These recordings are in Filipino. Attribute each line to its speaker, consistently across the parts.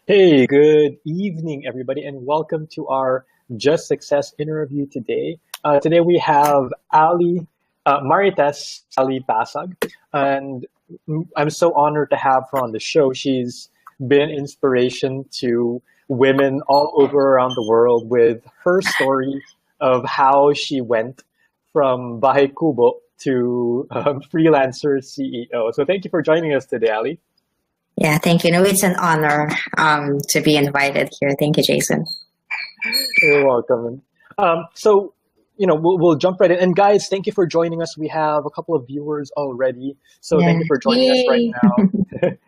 Speaker 1: Hey, good evening, everybody, and welcome to our Just Success interview today. Today we have Ali Pasag, and I'm so honored to have her on the show. She's been inspiration to women all over around the world with her story of how she went from Bahay Kubo to Freelancer CEO. So thank you for joining us today, Ali.
Speaker 2: Yeah, thank you. No, it's an honor to be invited here. Thank you, Jason.
Speaker 1: You're welcome. We'll jump right in. And guys, thank you for joining us. We have a couple of viewers already. So
Speaker 2: Yeah.
Speaker 1: thank you for joining us right
Speaker 2: Yay.
Speaker 1: now.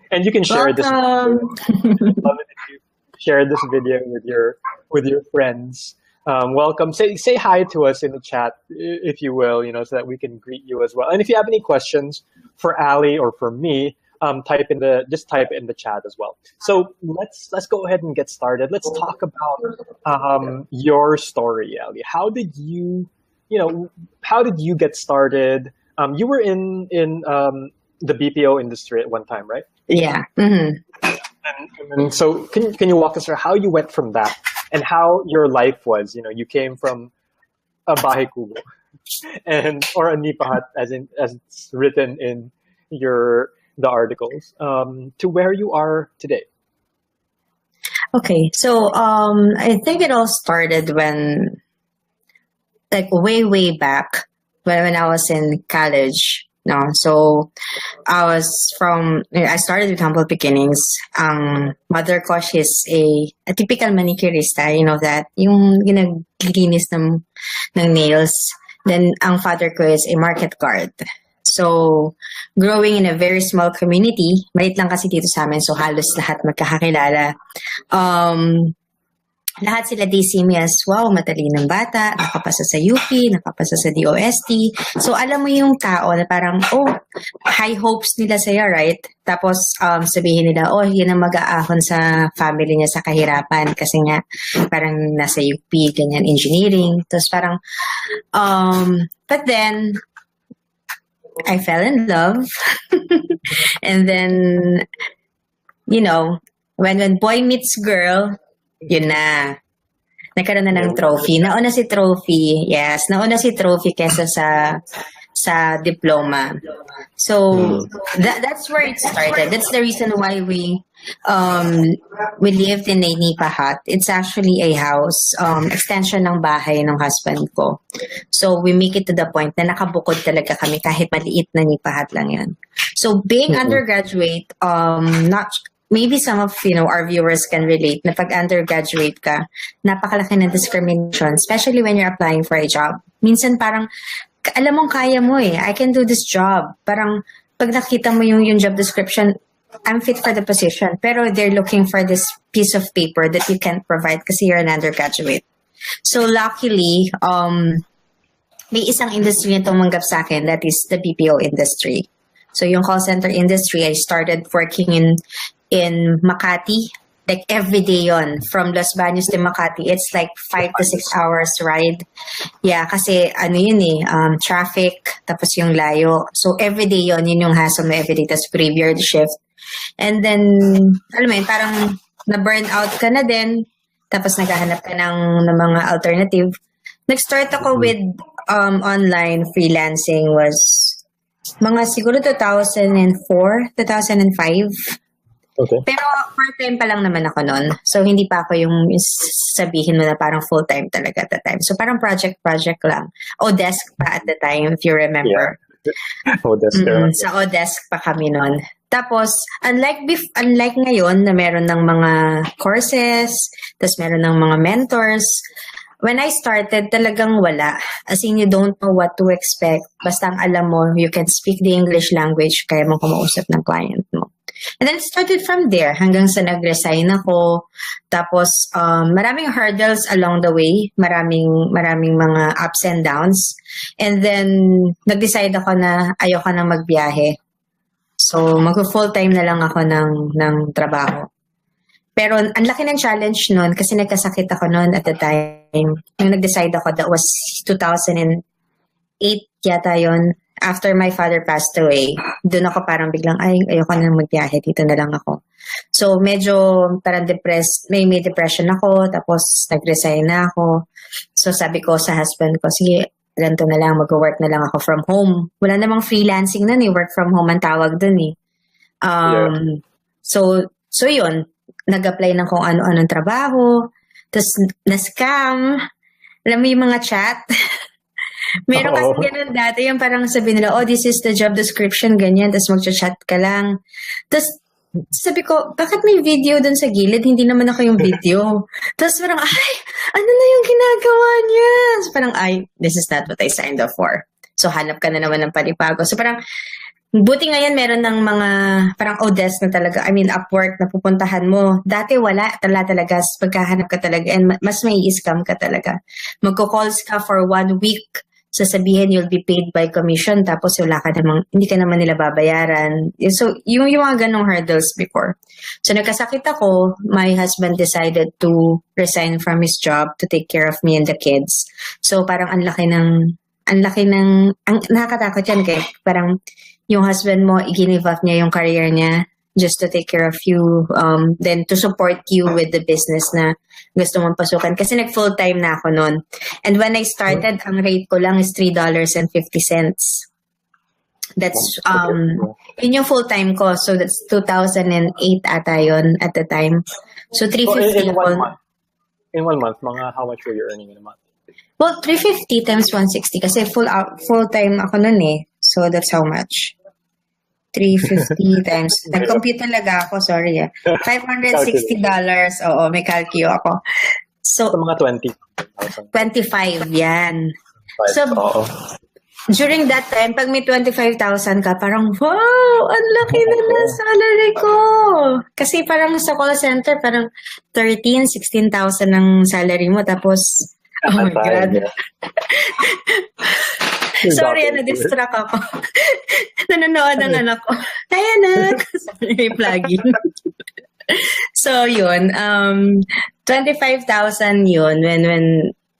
Speaker 1: And you can share this video.
Speaker 2: Welcome.
Speaker 1: Love it if you share this video with your friends. Welcome. Say hi to us in the chat, if you will, so that we can greet you as well. And if you have any questions for Ali or for me, type in the chat as well. So let's go ahead and get started. Let's talk about your story, Ali. How did you get started? You were in the BPO industry at one time, right?
Speaker 2: Yeah. Mm-hmm.
Speaker 1: And so can you walk us through how you went from that and how your life was? You came from a Bahay Kubo or a Nipahat as it's written in the articles, to where you are today.
Speaker 2: Okay, so I think it all started like way back when I was in college. No, so I started with humble beginnings. Mother ko, she's a typical manicurista, that, yung ginaglinis ng nails. Then, ang father ko is a market guard. So, growing in a very small community, maliit lang kasi dito sa amin, so halos lahat magkakakilala. Lahat sila they see me as, wow, matalinong bata, nakapasa sa UP, nakapasa sa DOST. So, alam mo yung tao na parang, high hopes nila sa'yo, right? Tapos, sabihin nila, yan ang mag-aahon sa family niya sa kahirapan kasi nga, parang nasa UP, ganyan, engineering. Tapos parang, but then, I fell in love. And then, when boy meets girl, yun na. Nagkaroon na ng trophy. Nauna si trophy. Yes, nauna si trophy kesa sa diploma. So, that's where it started. That's the reason why we lived in a nipahat. It's actually a house, extension ng bahay ng husband ko. So, we make it to the point na nakabukod talaga kami kahit maliit na nipahat lang yan. So, being undergraduate, maybe some of our viewers can relate na pag undergraduate ka, napakalaki ng discrimination, especially when you're applying for a job. Minsan parang, alam mong kaya mo I can do this job. Parang, pag nakita mo yung job description, I'm fit for the position. Pero they're looking for this piece of paper that you can't provide kasi you're an undergraduate. So luckily, may isang industry na tumanggap sa akin, that is the BPO industry. So yung call center industry, I started working in Makati. Like every day yon, from Los Baños to Makati, it's like 5 to 6 hours ride. Yeah, kasi traffic, tapos yung layo. So every day yun yung hassle mo every day, tapos graveyard shift. And then, alam mo yun, parang na-burn out ka na din, tapos naghahanap ka ng mga alternative. Nag-start ako with online freelancing was mga siguro 2004, 2005.
Speaker 1: Okay.
Speaker 2: Pero part-time pa lang naman ako noon. So, hindi pa ako yung sabihin mo na parang full-time talaga at the time. So, parang project lang. Odesk pa at the time, if you remember.
Speaker 1: Yeah. Odesk.
Speaker 2: Sa Odesk pa kami noon. Tapos, unlike ngayon na meron ng mga courses, tapos meron ng mga mentors, when I started, talagang wala. As in, you don't know what to expect. Basta ang alam mo, you can speak the English language, kaya mo kumausap ng client mo. And then it started from there hanggang sa nag-resign ako. Tapos maraming hurdles along the way, maraming mga ups and downs. And then nag-decide ako na ayoko nang magbiyahe. So mag-full-time na lang ako ng trabaho. Pero ang laki ng challenge noon kasi nagkasakit ako noon at the time. Yung nag-decide ako, that was 2008 yata yon. after my father passed away, doon ako parang biglang, ayoko na magbiyahe, dito na lang ako. So, medyo parang depressed, may depression ako, tapos nag-resign na ako. So, sabi ko sa husband ko, sige, ganito na lang, mag-work na lang ako from home. Wala namang freelancing nun work from home ang tawag dun So yun, nag-apply ng kung ano-anong trabaho, tapos na-scam, alam mo yung mga chat, meron kasi ganun dati, yung parang sabi nila, this is the job description, ganyan, tapos mag-chat ka lang. Tapos, sabi ko, bakit may video dun sa gilid? Hindi naman ako yung video. Tapos parang, ano na yung ginagawa niya? So parang, this is not what I signed up for. So, hanap ka na naman ng panibago. So parang, buti ngayon meron ng mga, parang Odes na talaga, Upwork na pupuntahan mo. Dati wala talaga, pagkahanap ka talaga, and mas may scam ka talaga. Magko-calls ka for 1 week, sasabihin you'll be paid by commission, tapos hindi ka naman nila babayaran. So, yung mga ganong hurdles before. So, nagkasakit ako, my husband decided to resign from his job to take care of me and the kids. So, parang ang nakakatakot yan kaya parang yung husband mo, i-give up niya yung career niya just to take care of you, then to support you with the business na gusto mong pasukan. Kasi nag-full-time na ako noon. And when I started, ang rate ko lang is $3.50. That's, yun yung full-time ko. So that's 2008 ata yun at the time. So $3.50
Speaker 1: in 1 month, how much were you earning in a month?
Speaker 2: Well, $3.50 times $160 kasi full-time ako noon So that's how much. $3.50 times. Nag-compute talaga ako, sorry. $560. Oo, may calcio ako. So,
Speaker 1: mga
Speaker 2: 25 yan. So, during that time, pag may 25,000 ka, parang, wow, ang laki na ng salary ko. Kasi parang sa call center, parang 16,000 ang salary mo. Tapos, oh my God. Sorry, na-distract ako. Nanonood ang anak ko. Hi, anak! Sabi may plugin. So, yun. 25,000 yun. When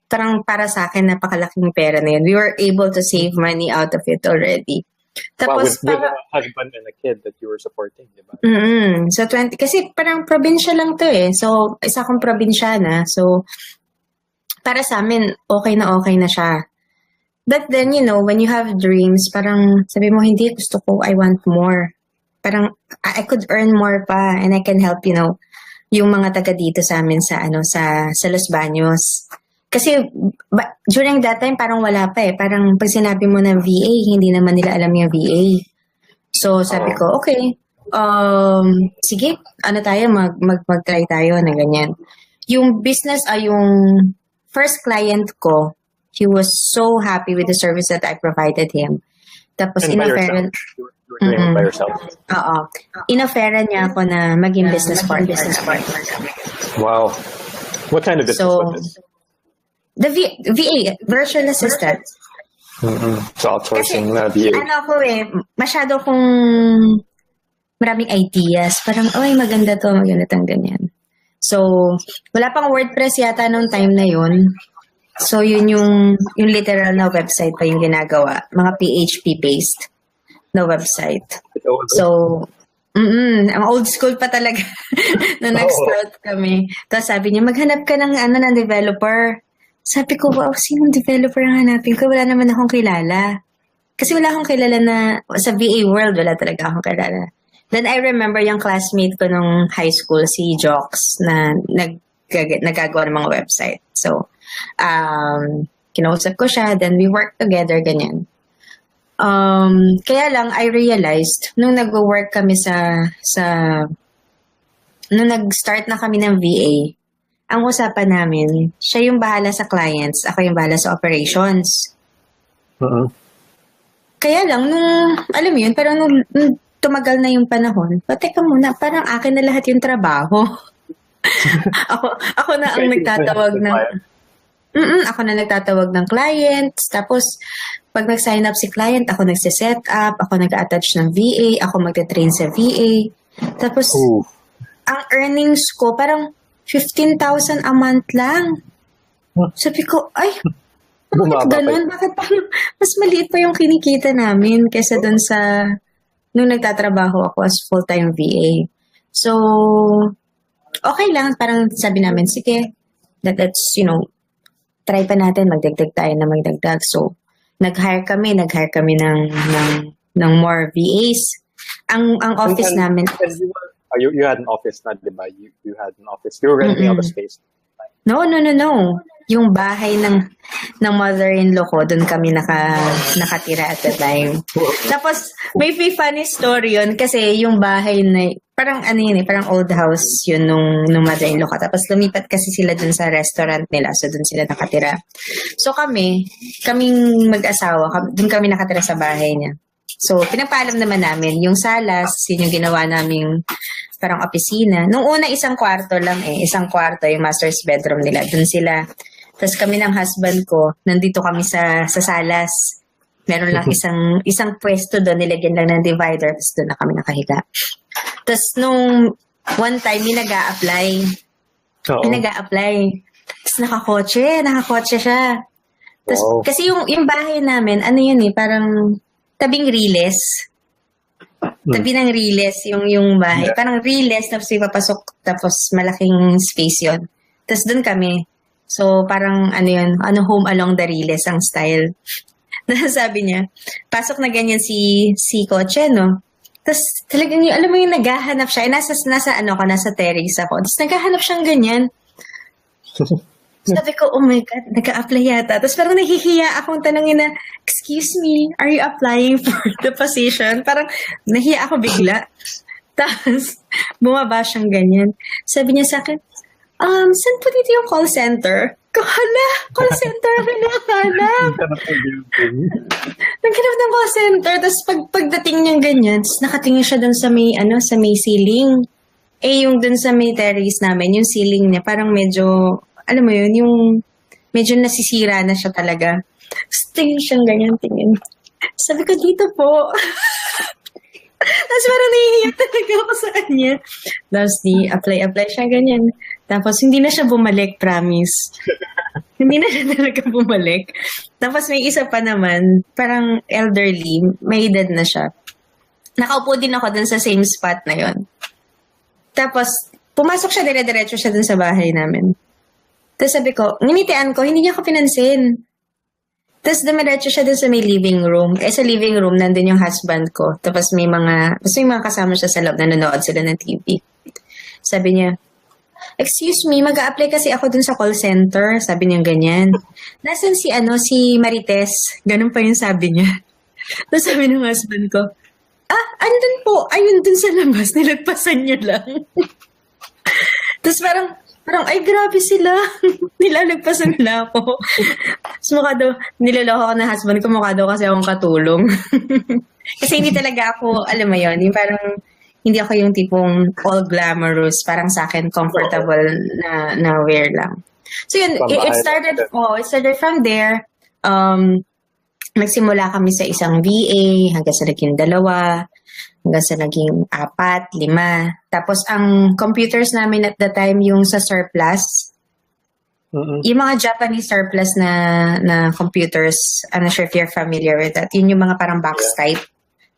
Speaker 2: parang para sa akin, napakalaking pera na yun. We were able to save money out of it already. Tapos,
Speaker 1: with a husband and a kid that you were supporting, di ba?
Speaker 2: So, kasi parang probinsya lang to So, isa akong probinsyana. So, para sa amin, okay na siya. But then, when you have dreams, parang sabi mo, hindi, gusto ko, I want more. Parang, I could earn more pa and I can help, yung mga taga dito sa amin sa Los Baños. Kasi, during that time, parang wala pa Parang pag sinabi mo ng VA, hindi naman nila alam yung VA. So, sabi ko, okay, sige, mag-try tayo na ganyan. Yung business, yung first client ko, he was so happy with the service that I provided him. Tapos, in-offeran...
Speaker 1: You were doing it by yourself?
Speaker 2: Oo. In-offeran niya ako na maging business partner.
Speaker 1: Wow. What kind of business was it?
Speaker 2: The VA, virtual assistant.
Speaker 1: So, outsourcing na VA.
Speaker 2: Masyado kong maraming ideas. Parang, maganda tong ganyan. So, wala pang WordPress yata nung time na yun. So, yun yung literal na website pa yung ginagawa. Mga PHP-based na website. So, ang old school pa talaga na nag-start kami. Tapos sabi niya, maghanap ka ng developer. Sabi ko, wow, sinong developer ang hanapin ko? Wala naman akong kilala. Kasi wala akong kilala na, sa VA world, wala talaga akong kilala. Then I remember yung classmate ko nung high school, si Jox, na nagagawa ng mga website. So, kinausap ko siya, then we worked together, ganyan. Kaya lang, I realized, nung nag-work kami nung nag-start na kami ng VA, ang usapan namin, siya yung bahala sa clients, ako yung bahala sa operations. Kaya lang, alam mo yun, parang nung tumagal na yung panahon, teka muna, parang akin na lahat yung trabaho. ako na ang nagtatawag ng... ako na nagtatawag ng clients. Tapos, pag nag-sign up si client, ako nagsiset up, ako nag-attach ng VA, ako magte-train sa VA. Tapos, ang earnings ko, parang 15,000 a month lang. Sabi ko,
Speaker 1: Bumaba pa
Speaker 2: ganun? Bakit parang mas maliit pa yung kinikita namin kaysa dun sa nung nagtatrabaho ako as full-time VA. So, okay lang. Parang sabi namin, sige, let's, try pa natin, magdagdag tayo na magdagdag. So, nag-hire kami ng more VAs. Ang office namin.
Speaker 1: You had an office, not diba? You had an office. You were renting out a space.
Speaker 2: No. Yung bahay ng mother-in-law ko, doon kami nakatira at the time. Tapos, may funny story yun kasi yung bahay na, parang parang old house yun nung mother-in-law ko. Tapos, lumipat kasi sila doon sa restaurant nila. So, doon sila nakatira. So, kaming mag-asawa, doon kami nakatira sa bahay niya. So, pinapaalam naman namin, yung salas, yun yung ginawa naming parang opisina. Nung una, isang kwarto lang isang kwarto, yung master's bedroom nila. Doon sila. Tapos kami ng husband ko, nandito kami sa salas. Meron lang isang pwesto doon, nilagyan lang ng divider, tapos doon na kami nakahiga. Tapos nung one time, may nag-a-apply. Tapos nakakotse siya. Tapos, kasi yung bahay namin, parang tabing Riles. Tabi ng Riles, yung bahay. Parang Riles, tapos ipapasok, tapos malaking space yon. Tapos doon kami. So, parang home along the Riles ang style. Sabi niya, pasok na ganyan si kotse, no? Tapos talagang alam mo yung naghahanap siya. Nasa terrace ako. Tapos naghahanap siyang ganyan. Sabi ko, oh my God, nag-a-apply yata. Tapos parang nahihiya akong tanongin na, excuse me, are you applying for the position? Parang nahiya ako bigla. Tapos bumaba siyang ganyan. Sabi niya sa akin, saan po dito yung call center? Hala, call center ako nakahanap. Naghanap ng call center. Tapos pagdating niyang ganyan, tapos nakatingin siya dun sa may ceiling. Yung dun sa may terrace namin, yung ceiling niya, parang medyo, alam mo yun, yung medyo nasisira na siya talaga. Tapos tingin siyang ganyan, tingin. Sabi ko, dito po. Tapos parang nahihiya talaga ako sa kanya. Tapos apply siya ganyan. Tapos hindi na siya bumalik, promise. Hindi na siya talaga bumalik. Tapos may isa pa naman, parang elderly, may edad na siya. Nakaupo din ako dun sa same spot na yon. Tapos, pumasok siya, dire-diretso siya dun sa bahay namin. Tapos sabi ko, nginitian ko, hindi niya ako pinansin. Tapos dumiretso siya dun sa may living room. Sa living room, nandun yung husband ko. Tapos may mga kasama siya sa loob, nanonood sila ng TV. Sabi niya, excuse me, mag-a-apply kasi ako dun sa call center. Sabi niya ganyan. Nasaan si Marites? Ganun pa yung sabi niya. Tapos sabi ng husband ko, andun po. Ayun dun sa labas. Nilagpasan niyo lang. Tapos parang, ay grabe sila. Nilalagpasan nila ako. Tapos mukha daw, niloloko ko na husband ko, mukha daw kasi akong katulong. Kasi hindi talaga ako, alam mo yun, yung parang, hindi ako yung tipong all glamorous. Parang sa akin, comfortable na wear lang. So yun, it started from there. Nagsimula kami sa isang VA, hanggang sa naging 2, hanggang sa naging 4, 5. Tapos ang computers namin at the time yung sa surplus. Yung mga Japanese surplus na computers, I'm not sure if you're familiar with that. Yun yung mga parang box type.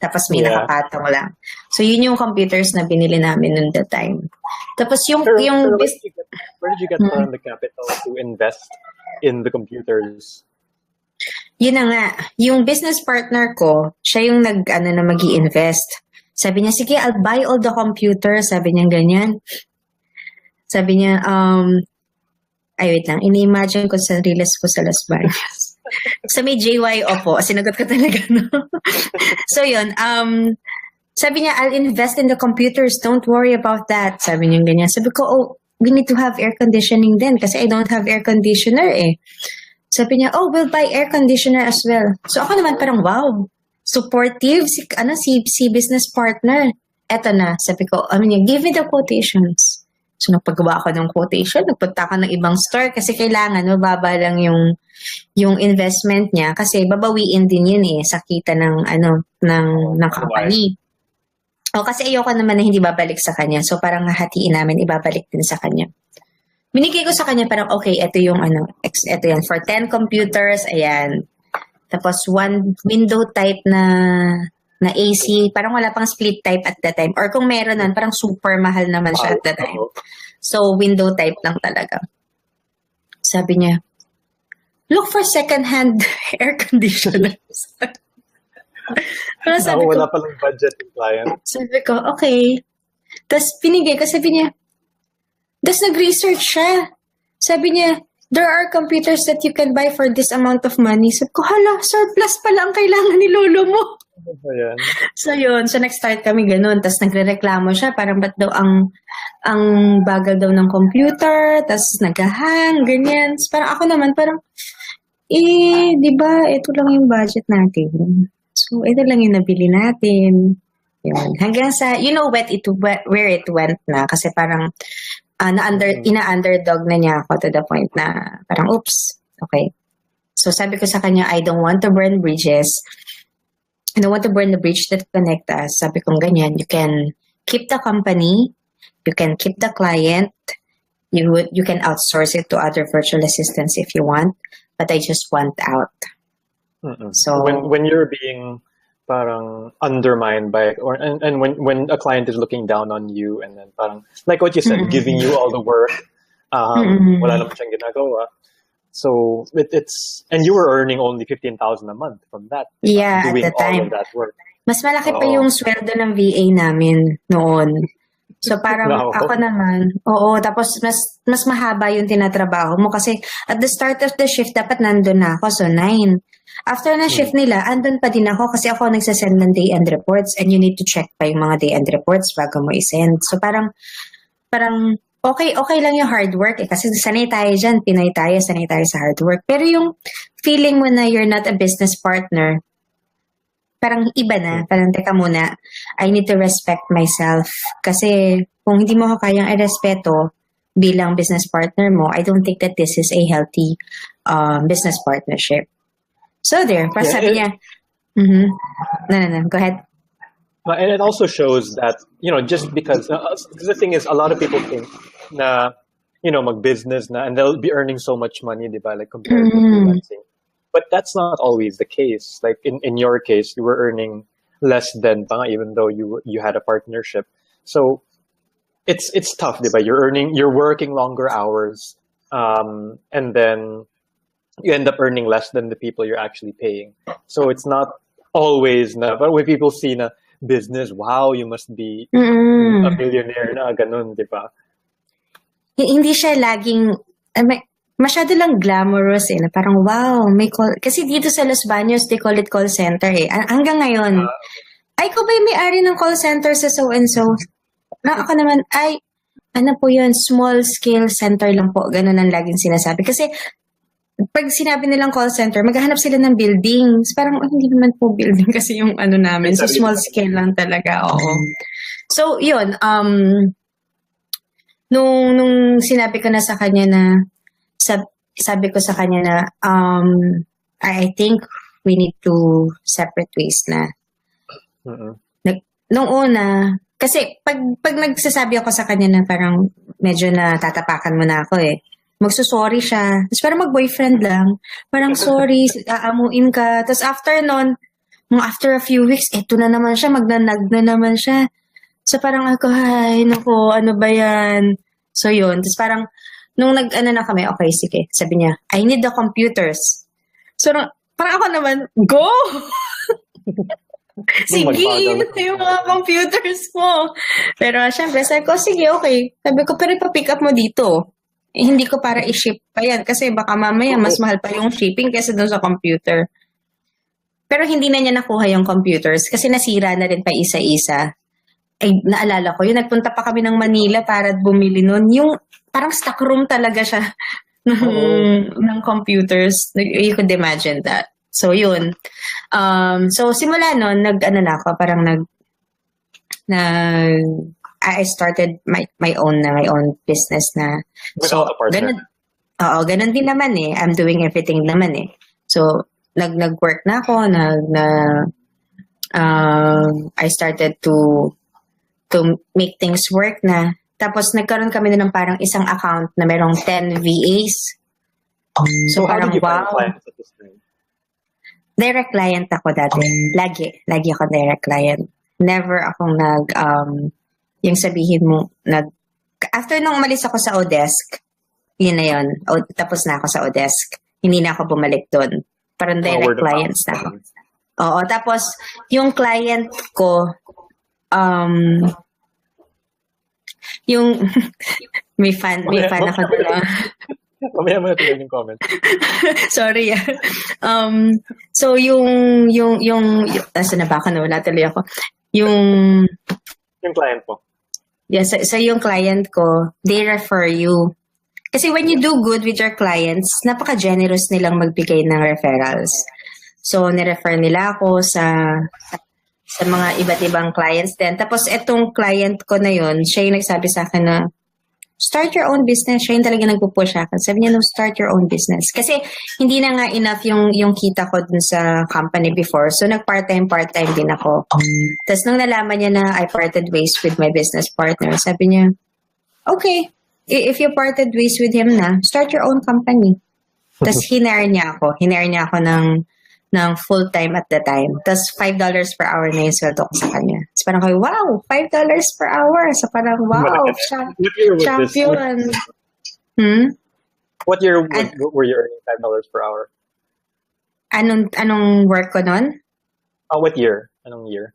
Speaker 2: Tapos may nakapatong lang. So yun yung computers na binili namin noon that time. Tapos where
Speaker 1: did you get the capital to invest in the computers?
Speaker 2: Yun na nga, yung business partner ko, siya yung na mag-i-invest. Sabi niya, sige, I'll buy all the computers. Sabi niya ganyan. Sabi niya, wait lang, ini-imagine ko sa Riles ko sa Las Bañas. Sa may JYO po, sinagot ko talaga, no? So yun, sabi niya, I'll invest in the computers, don't worry about that. Sabi niya ganyan. Sabi ko, we need to have air conditioning then kasi I don't have air conditioner eh. Sabi niya, we'll buy air conditioner as well. So ako naman parang, wow, supportive si business partner. Eto na, sabi ko, give me the quotations. So nagpagawa ako ng quotation, nagpunta ako ng ibang store kasi kailangan, mababa lang yung investment niya kasi babawiin din yun sa kita ng company. Kasi ayoko naman na hindi babalik sa kanya. So parang hahatiin namin, ibabalik din sa kanya. binigay ko sa kanya parang, okay, ito yung ito yan, for 10 computers, ayan. Tapos one window type na AC, parang wala pang split type at the time. Or kung meron nun, parang super mahal naman siya at the time. So, window type lang talaga. Sabi niya, look for second-hand air conditioners.
Speaker 1: Sabi wala palang budget yung client.
Speaker 2: Sabi ko, okay. Tapos pinigay ko, sabi niya, tapos nag-research siya. Sabi niya, there are computers that you can buy for this amount of money. Sabi ko, hala, surplus pala ang kailangan ni lolo mo.
Speaker 1: Ayan.
Speaker 2: So yun, so nag-start kami ganun. Tapos nagre-reklamo siya, parang ba't daw ang bagal daw ng computer, tapos nag-hang, ganyan. Tapos parang ako naman, parang, di ba, ito lang yung budget natin. So, ito lang yung nabili natin. Yun. Hanggang sa, you know where it went na. Kasi parang, ina-underdog na niya ako to the point na parang, oops, okay. So, sabi ko sa kanya, I don't want to burn bridges. I don't want to burn the bridge that connect us. Sabi ko ganyan, you can keep the company, you can keep the client, you can outsource it to other virtual assistants if you want, but I just want out. So
Speaker 1: when you're being parang undermined by and when a client is looking down on you and then parang like what you said, giving you all the work, wala naman siyang ginagawa. So it's and you were earning only 15,000 a month from that.
Speaker 2: Yeah,
Speaker 1: doing
Speaker 2: at the time.
Speaker 1: all of that work.
Speaker 2: Mas malaki pa yung sweldo ng VA namin noon. So parang ako naman, tapos mas mahaba yung tinatrabaho mo kasi at the start of the shift dapat nandun na ako, so 9. After na shift nila, andun pa din ako kasi ako nagsasend ng day-end reports and you need to check pa yung mga day-end reports bago mo isend. So parang okay lang yung hard work kasi sanay tayo dyan, Pinoy tayo, sanay tayo sa hard work. Pero yung feeling mo na you're not a business partner, parang iba na, parang teka muna, I need to respect myself. Kasi kung hindi mo ako kayang i-respeto bilang business partner mo, I don't think that this is a healthy business partnership. So there, parang sabi niya, no, go ahead.
Speaker 1: And it also shows that, just because the thing is, a lot of people think na, mag-business na, and they'll be earning so much money, di ba, like compared to freelancing. But that's not always the case. Like in your case, you were earning less than even though you had a partnership. So it's tough, diba? You're working longer hours, and then you end up earning less than the people you're actually paying. So it's not always na. But when people see na business, wow, you must be a millionaire na ganun, diba?
Speaker 2: Hindi siya laging masyado lang glamorous na parang wow, may call. Kasi dito sa Los Baños, they call it call center Hanggang ngayon, ay ko ba yung may-ari ng call center sa so-and-so? Ako naman, ano po yun, small scale center lang po. Ganun ang laging sinasabi. Kasi pag sinabi nilang call center, maghahanap sila ng buildings. Parang, hindi naman po building kasi yung namin. So, small scale lang talaga. So, yun. Nung sinabi ko na sa kanya na, sabi ko sa kanya na, I think we need to separate ways na. Nung una, kasi pag nagsasabi ako sa kanya na parang medyo natatapakan mo na ako magsusorry siya. Tapos parang mag-boyfriend lang. Parang sorry, aamuin ka. Tapos after a few weeks, eto na naman siya, magnanag na naman siya. So parang ako, naku, ano ba yan? So yun. Tapos parang, nung na kami, okay, sige. Sabi niya, I need the computers. So parang ako naman, go! Sige, ito yung mga computers mo. Pero syempre, sabi ko, sige, okay. Sabi ko, pero ipa-pick up mo dito. Hindi ko para i-ship pa yan kasi baka mamaya mas mahal pa yung shipping kaysa doon sa computer. Pero hindi na niya nakuha yung computers kasi nasira na rin pa isa-isa. Ay, naalala ko, yung nagpunta pa kami ng Manila para bumili nun. Yung parang stock room talaga siya ng computers. You could imagine that. So, yun. So, simula nun, I started my own business na.
Speaker 1: Without a partner.
Speaker 2: Ganun din naman I'm doing everything naman So, nag-work na ako, I started to make things work na. Tapos nagkaroon kami na ng parang isang account na merong 10 VAs.
Speaker 1: So how
Speaker 2: parang
Speaker 1: did you find
Speaker 2: wow.
Speaker 1: clients at this time?
Speaker 2: Direct client ako dati. Lagi ako direct client. Never akong yung sabihin mo, after nung umalis ako sa Odesk, yun na yun. Tapos na ako sa Odesk. Hindi na ako bumalik doon. Parang direct clients na ako. Oo, tapos yung client ko, yung may fan ako doon.
Speaker 1: Mamaya mo natin yung comment.
Speaker 2: Sorry. So yung nasa na ba ako? Wala tuloy ako. Yung
Speaker 1: client mo.
Speaker 2: Yeah, so yung client ko, they refer you. Kasi when you do good with your clients, napaka-generous nilang magbigay ng referrals. So, nirefer nila ako sa mga iba't ibang clients din. Tapos, etong client ko na yun, siya yung nagsabi sa akin na, start your own business. Siya yung talaga nagpupush sa akin. Sabi niya, no, start your own business. Kasi, hindi na nga enough yung kita ko dun sa company before. So, nag-part-time din ako. Tapos, nung nalaman niya na I parted ways with my business partner, sabi niya, okay, if you parted ways with him na, start your own company. Tapos, hinire niya ako. Hinire niya ako ng full-time at the time. Tapos, $5 per hour na yung sweldo ko sa kanya. So, parang kayo, wow, $5 per hour. So, parang, wow, champion.
Speaker 1: What year were you earning $5 per hour?
Speaker 2: Anong work ko nun?
Speaker 1: What year? Anong year?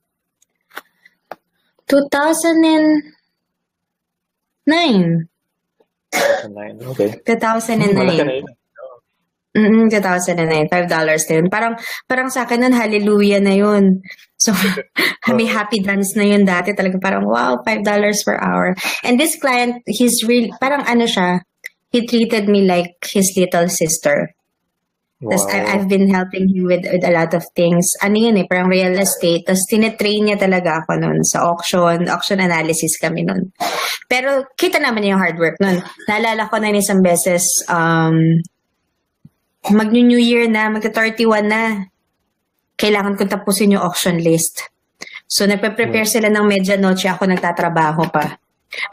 Speaker 2: 2009.
Speaker 1: 2009, okay.
Speaker 2: 2009. 2009, $5 na yun. Parang sa akin nun, hallelujah na yun. So, may happy dance na yun dati. Talaga parang, wow, $5 per hour. And this client, he's really, parang siya, he treated me like his little sister. Wow. Tapos I've been helping him with a lot of things. Yun parang real estate. Tapos tinetrain niya talaga ako nun sa auction analysis kami nun. Pero kita naman niya yung hard work nun. Naalala ko na isang beses, mag-New Year na, magka-31 na. Kailangan kong tapusin yung auction list. So, nagpe-prepare sila ng medianoche, ako nagtatrabaho pa.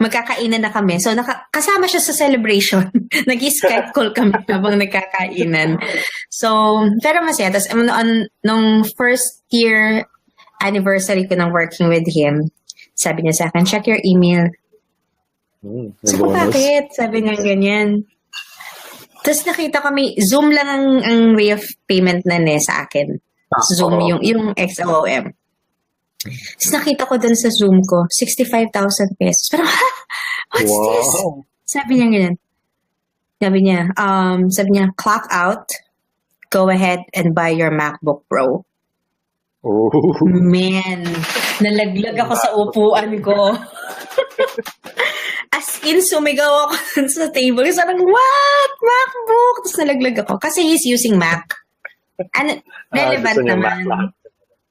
Speaker 2: Magkakainan na kami. So, kasama siya sa celebration. Nag-Skype call kami habang nagkakainan. So, pero masaya. Tapos, nung first year anniversary ko ng working with him, sabi niya sa akin, check your email. So, bakit? Sabi niya ganyan. Tapos nakita ko Zoom lang ang way of payment na sa akin. Zoom, yung XOM. Tapos nakita ko dun sa Zoom ko, 65,000 pesos. Pero, what's this? Sabi niya ganyan. Sabi niya, clock out, go ahead and buy your MacBook Pro.
Speaker 1: Oh.
Speaker 2: Man, nalaglag ako sa upuan ko. As in, sumigaw ako sa table. Kasi parang, what? MacBook? Tapos nalaglag ako. Kasi he's using Mac. Relevant naman.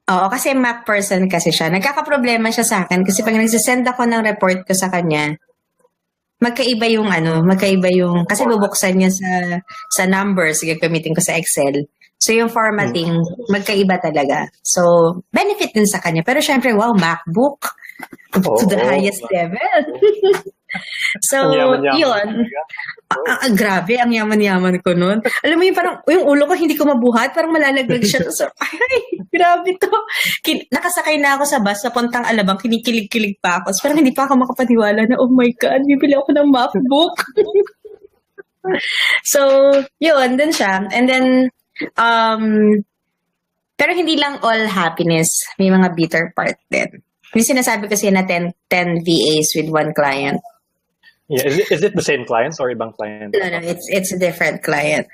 Speaker 2: Oo, kasi Mac person kasi siya. Nagkakaproblema siya sa akin kasi pag nagsisend ako ng report ko sa kanya, magkaiba yung kasi bubuksan niya sa numbers, gagamitin ko sa Excel. So yung formatting, magkaiba talaga. So, benefit din sa kanya. Pero syempre, wow, MacBook. To the highest level. So, yun. Grabe, ang yaman-yaman ko nun. Alam mo yung parang, yung ulo ko hindi ko mabuhat, parang malalaglag siya. So, ay, grabe to. Nakasakay na ako sa bus sa Puntang Alabang, kinikilig-kilig pa ako. So, parang hindi pa ako makapaniwala na, oh my God, bibili ako ng MacBook. So, yun, dun siya. And then, pero hindi lang all happiness. May mga bitter part din. Yung sinasabi kasi na 10 VAs with one client.
Speaker 1: Yeah, is it the same clients or ibang client?
Speaker 2: No, it's a different client.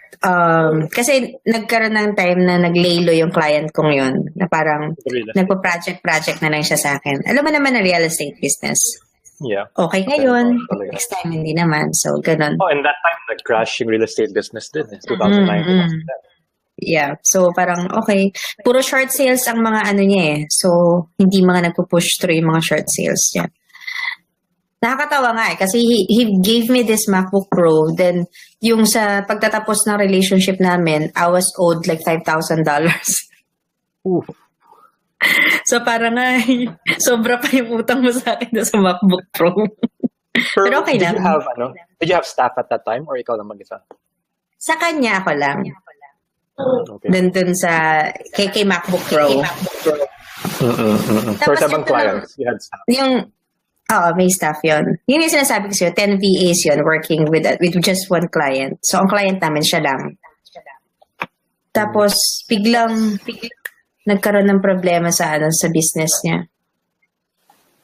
Speaker 2: Kasi nagkaroon ng time na naglaylo yung client kong yun, na parang nagpo-project na lang siya sa akin. Alam mo naman na real estate business.
Speaker 1: Yeah.
Speaker 2: Okay ngayon, next time hindi naman. So, ganun.
Speaker 1: Oh, and that time, nag-crash yung real estate business din. 2009, 2010.
Speaker 2: Yeah. So, parang, okay. Puro short sales ang mga niya eh. So, hindi mga nagpo-push through yung mga short sales niya. Nakakatawa nga eh. Kasi he gave me this MacBook Pro. Then, yung sa pagtatapos ng relationship namin, I was owed like $5,000.
Speaker 1: Ooh.
Speaker 2: So, parang sobra pa yung utang mo sa akin sa MacBook Pro. Pero okay
Speaker 1: did
Speaker 2: lang.
Speaker 1: did you have staff at that time or ikaw lang mag-isa?
Speaker 2: Sa kanya ako lang.
Speaker 1: Okay.
Speaker 2: Dun sa kay MacBook Pro.
Speaker 1: For
Speaker 2: Tapos
Speaker 1: 7 clients, you had staff.
Speaker 2: May staff yun. Yun yung sinasabi ko sa'yo, 10 VAs yun working with just one client. So, ang client namin siya lang. Tapos, biglang nagkaroon ng problema sa business niya.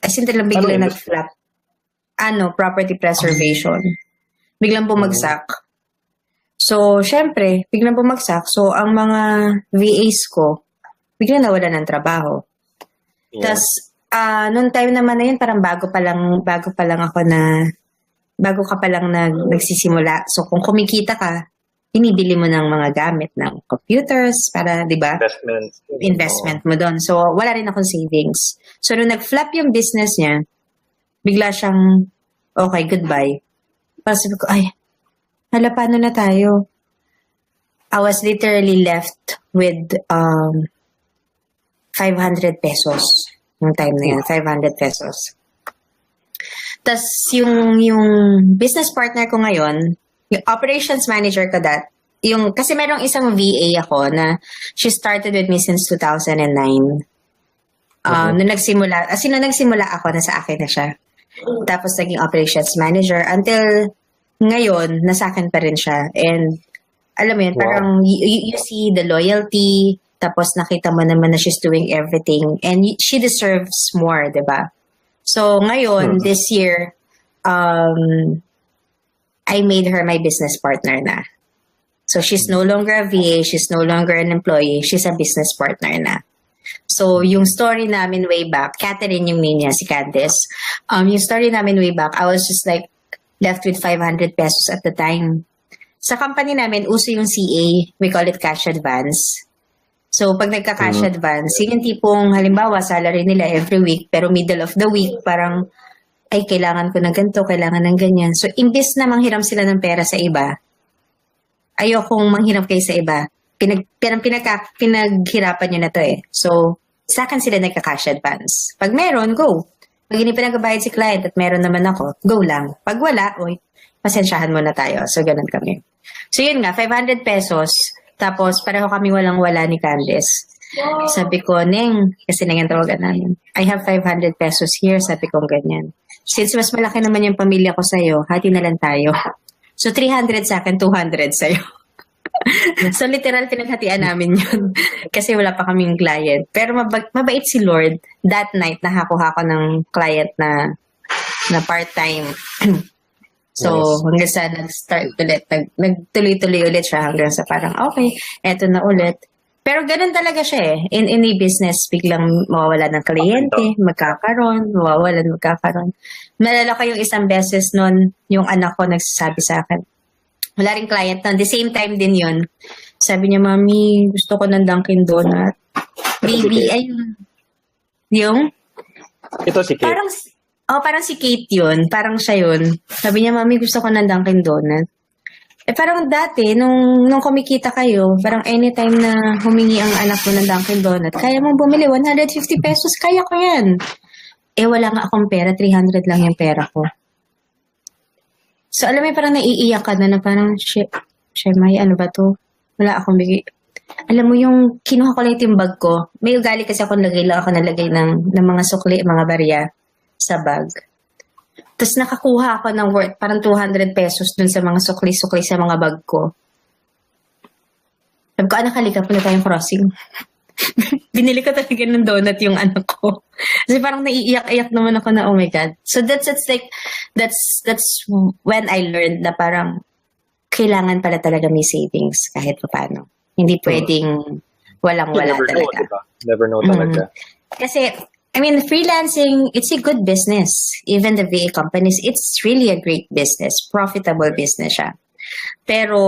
Speaker 2: As in, talagang biglang nag-flap. Property preservation. Biglang bumagsak. So, syempre, biglang bumagsak. So, ang mga VAs ko, biglang nawala ng trabaho.
Speaker 1: Yeah.
Speaker 2: Tapos, noong time naman na yun, parang bago ka pa lang nagsisimula. So, kung kumikita ka, binibili mo ng mga gamit ng computers para, di ba? Investment mo doon. So, wala rin akong savings. So, nung nag-flop yung business niya, bigla siyang, okay, goodbye. Parang sabi ko, hala, paano na tayo? I was literally left with 500 pesos. Yung time na yun, 500 pesos. Tapos, yung business partner ko ngayon, yung operations manager ko kasi merong isang VA ako na she started with me since 2009. Nung nagsimula ako, nasa akin na siya. Tapos, naging operations manager until ngayon, nasa akin pa rin siya. And, alam mo yun, parang you see the loyalty, tapos nakita mo naman na she's doing everything and she deserves more, diba? So, ngayon, this year, I made her my business partner na. So, she's no longer a VA, she's no longer an employee, she's a business partner na. So, yung story namin way back, Catherine yung name niya, si Candice. Yung story namin way back, I was just like left with 500 pesos at the time. Sa company namin, uso yung CA, we call it cash advance. So, pag nagka-cash advance, yung tipong, halimbawa, salary nila every week, pero middle of the week, parang, kailangan ko ng ganito, kailangan ng ganyan. So, imbis na manghiram sila ng pera sa iba, ayokong manghiram kayo sa iba. Pinaghirapan nyo na to eh. So, sa akin sila nagka-cash advance. Pag meron, go. Pag hindi pinagabayad si client at meron naman ako, go lang. Pag wala, pasensyahan muna tayo. So, ganun kami. So, yun nga, 500 pesos. Tapos, pareho kami walang-wala ni Candice. Sabi ko, Neng, kasi nang tawagan namin, I have 500 pesos here. Sabi ko, ganyan. Since mas malaki naman yung pamilya ko sa'yo, hati na lang tayo. So, 300 sa akin, 200 sa'yo. So, literal, pinaghatian namin yun. Kasi wala pa kaming client. Pero mabait si Lord. That night, nakakuha ko ng client na part-time. So, hanggang sa nag-start ulit, nagtuloy-tuloy ulit siya hanggang sa parang, okay, eto na ulit. Pero ganun talaga siya eh. In any business, biglang mawawala ng kliyente, magkakaroon. Nalala ko yung isang beses nun, yung anak ko nagsasabi sa akin, wala ring client nun. The same time din yun. Sabi niya, Mami, gusto ko ng Dunkin' Donut. Baby, ayun. Yung?
Speaker 1: Ito si Kate.
Speaker 2: Parang si Kate yun. Parang siya yun. Sabi niya, Mami, gusto ko ng Dunkin' Donut. Parang dati, nung kumikita kayo, parang anytime na humingi ang anak mo ng Dunkin' Donut, kaya mong bumili, 150 pesos, kaya ko yan. Wala nga akong pera, 300 lang yung pera ko. So, alam mo, parang naiiyak ka na parang, may ano ba to? Wala akong bigay. Alam mo, yung kinuha ko lang yung bag ko, may ugali kasi ako nalagay ng mga sukli, mga barya sa bag. Tapos nakakuha ako ng worth, parang 200 pesos dun sa mga sukli-sukli sa mga bag ko. Sabi ko, anak, halika po na tayong crossing. Binili ko talaga ng donut yung anak ko. Kasi parang naiiyak-iyak naman ako na, oh my God. So that's when I learned na parang kailangan pala talaga may savings kahit paano. Hindi pwedeng walang-wala talaga.
Speaker 1: Never know talaga.
Speaker 2: Kasi, freelancing, it's a good business. Even the VA companies, it's really a great business. Profitable business siya. Pero,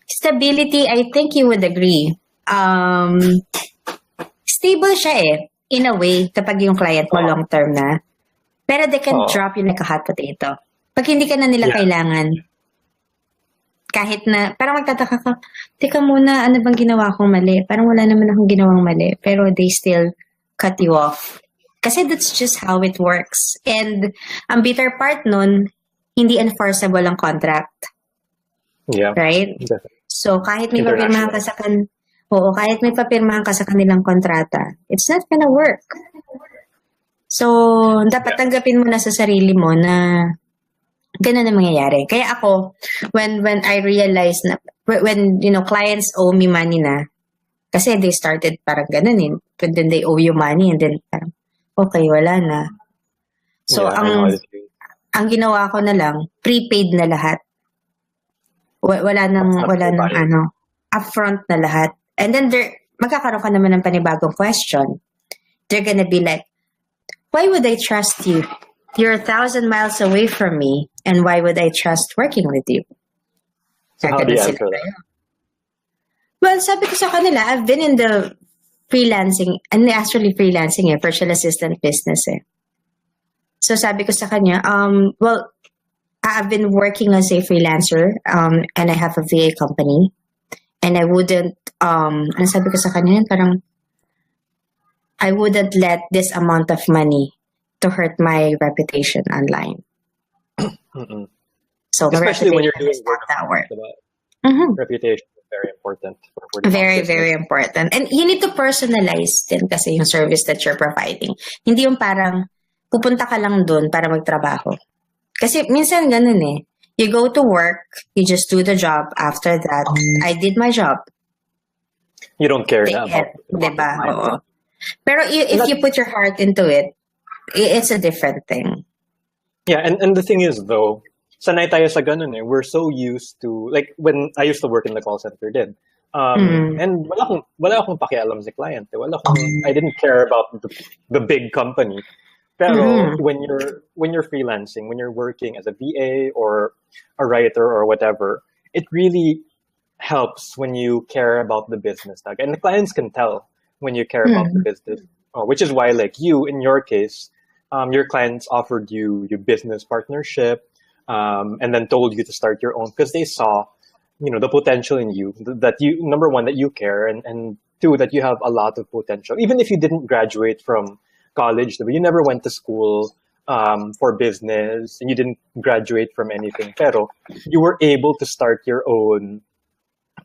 Speaker 2: stability, I think you would agree. Stable siya eh. In a way, kapag yung client mo long-term na. Pero they can drop you like a hot potato. Pag hindi ka na nila kailangan, kahit na, parang magtataka ka, teka muna, ano bang ginawa kong mali? Parang wala naman akong ginawang mali. Pero they still cut you off. Kasi that's just how it works. And ang bitter part nun, hindi enforceable ang contract.
Speaker 1: Yeah.
Speaker 2: Right?
Speaker 1: Definitely.
Speaker 2: So, kahit may papirmahan ka kahit may papirmahan ka sa kanilang kontrata, it's not gonna work. So, dapat tanggapin mo na sa sarili mo na ganun ang mangyayari. Kaya ako, when I realized na, when, clients owe me money na, kasi they started parang ganun eh. But then they owe you money and then parang, okay, wala na. So, ang ginawa ko na lang, prepaid na lahat. Wala nang upfront na lahat. And then magkakaroon ka naman ng panibagong question. They're gonna be like, why would I trust you? You're 1,000 miles away from me, and why would I trust working with you?
Speaker 1: So how do you answer that?
Speaker 2: Well, sabi ko sa kanila, I've been in the freelancing, and actually freelancing virtual assistant business So sabi ko sa kanya, well, I've been working as a freelancer, and I have a VA company, and I wouldn't, ano sabi ko sa kanya, parang, I wouldn't let this amount of money to hurt my reputation online. So
Speaker 1: especially when you're doing work
Speaker 2: that work.
Speaker 1: Reputation is very important.
Speaker 2: Very, very important. And you need to personalize din kasi yung service that you're providing. Hindi yung parang pupunta ka lang dun para magtrabaho. Kasi minsan ganun eh. You go to work, you just do the job. After that, I did my job.
Speaker 1: You don't care na about
Speaker 2: diba? Oo. Pero if you put your heart into it, it's a different thing.
Speaker 1: Yeah, and the thing is though, sanay tayo sa ganun eh. We're so used to, like when I used to work in the call center din. And wala akong pakialam sa client. I didn't care about the big company. Pero when you're freelancing, when you're working as a VA or a writer or whatever, it really helps when you care about the business. And the clients can tell when you care about the business, which is why, like you, in your case, your clients offered you your business partnership, and then told you to start your own because they saw, the potential in you, that you, number one, that you care, and two, that you have a lot of potential. Even if you didn't graduate from college, you never went to school for business, and you didn't graduate from anything, pero you were able to start your own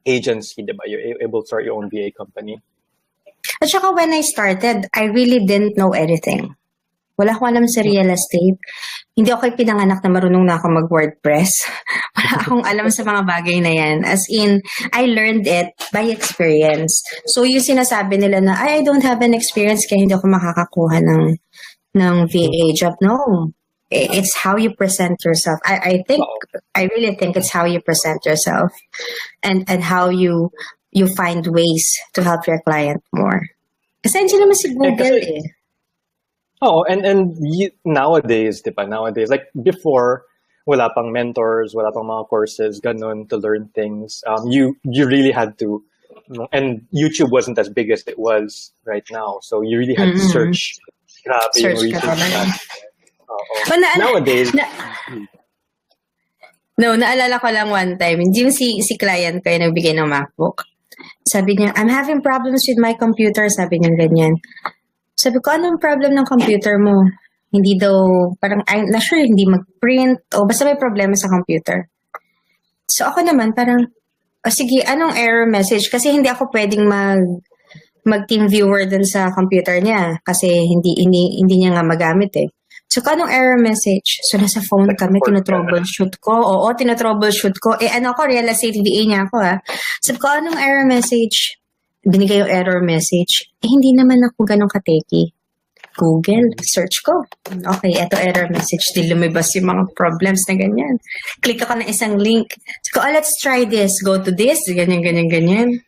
Speaker 1: agency, diba? You're able to start your own VA company.
Speaker 2: At saka when I started, I really didn't know anything. Wala akong alam sa real estate. Hindi ako pinanganak na marunong na ako mag-WordPress. Wala akong alam sa mga bagay na yan. As in, I learned it by experience. So yung sinasabi nila na, I don't have an experience kaya hindi ako makakakuha ng VA job. No. It's how you present yourself. I really think it's how you present yourself and how you find ways to help your client more. Kasi hindi naman si Google
Speaker 1: Oh, and nowadays, diba? Nowadays, like before, wala pang mentors, wala pang mga courses, ganun, to learn things. You really had to, and YouTube wasn't as big as it was right now. So you really had to search.
Speaker 2: Search
Speaker 1: Nowadays.
Speaker 2: Naalala ko lang one time, yung si client ko yung nagbigay ng MacBook. Sabi niya, I'm having problems with my computer. Sabi niya ganyan. Sabi ko, anong problem ng computer mo? Hindi daw, parang, I'm not sure, hindi mag-print, o basta may problema sa computer. So ako naman, parang, sige, anong error message? Kasi hindi ako pwedeng mag-team viewer dun sa computer niya. Kasi hindi niya nga magamit eh. So, anong error message? So, nasa phone kami, tinotroubleshoot ko. Oo, tinotroubleshoot ko. Real estate VA niya ako Sabi ko, anong error message? Binigay yung error message. Hindi naman ako ganun kateki. Google, search ko. Okay, eto error message. Di lumabas yung mga problems na ganyan. Click ako ng isang link. Sabi ko, let's try this. Go to this. Ganyan.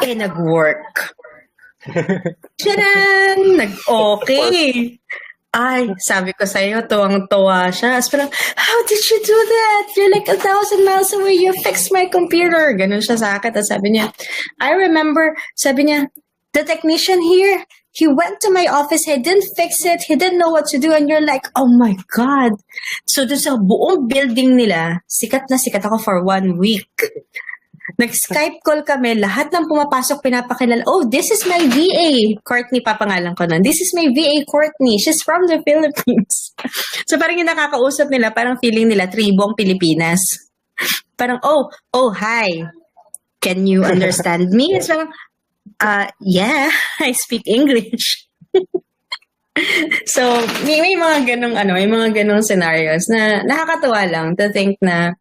Speaker 2: Nag-work. Tcharan! Nag-okay. Ay, sabi ko sa'yo, tuwang-tuwa siya. Parang, how did you do that? You're like 1,000 miles away. You fixed my computer. Ganun siya sa akin. At sabi niya, I remember, sabi niya, the technician here, he went to my office. He didn't fix it. He didn't know what to do. And you're like, oh my God. So, dun sa buong building nila, sikat na sikat ako for 1 week. Nag-Skype call kami, lahat ng pumapasok pinapakilala, oh, this is my VA. Courtney, papangalan ko nun. This is my VA, Courtney. She's from the Philippines. So parang yung nakakausap nila, parang feeling nila, tribong Pilipinas. Parang, oh, hi. Can you understand me? It's parang, yeah, I speak English. So, may mga ganong scenarios na nakakatuwa lang to think na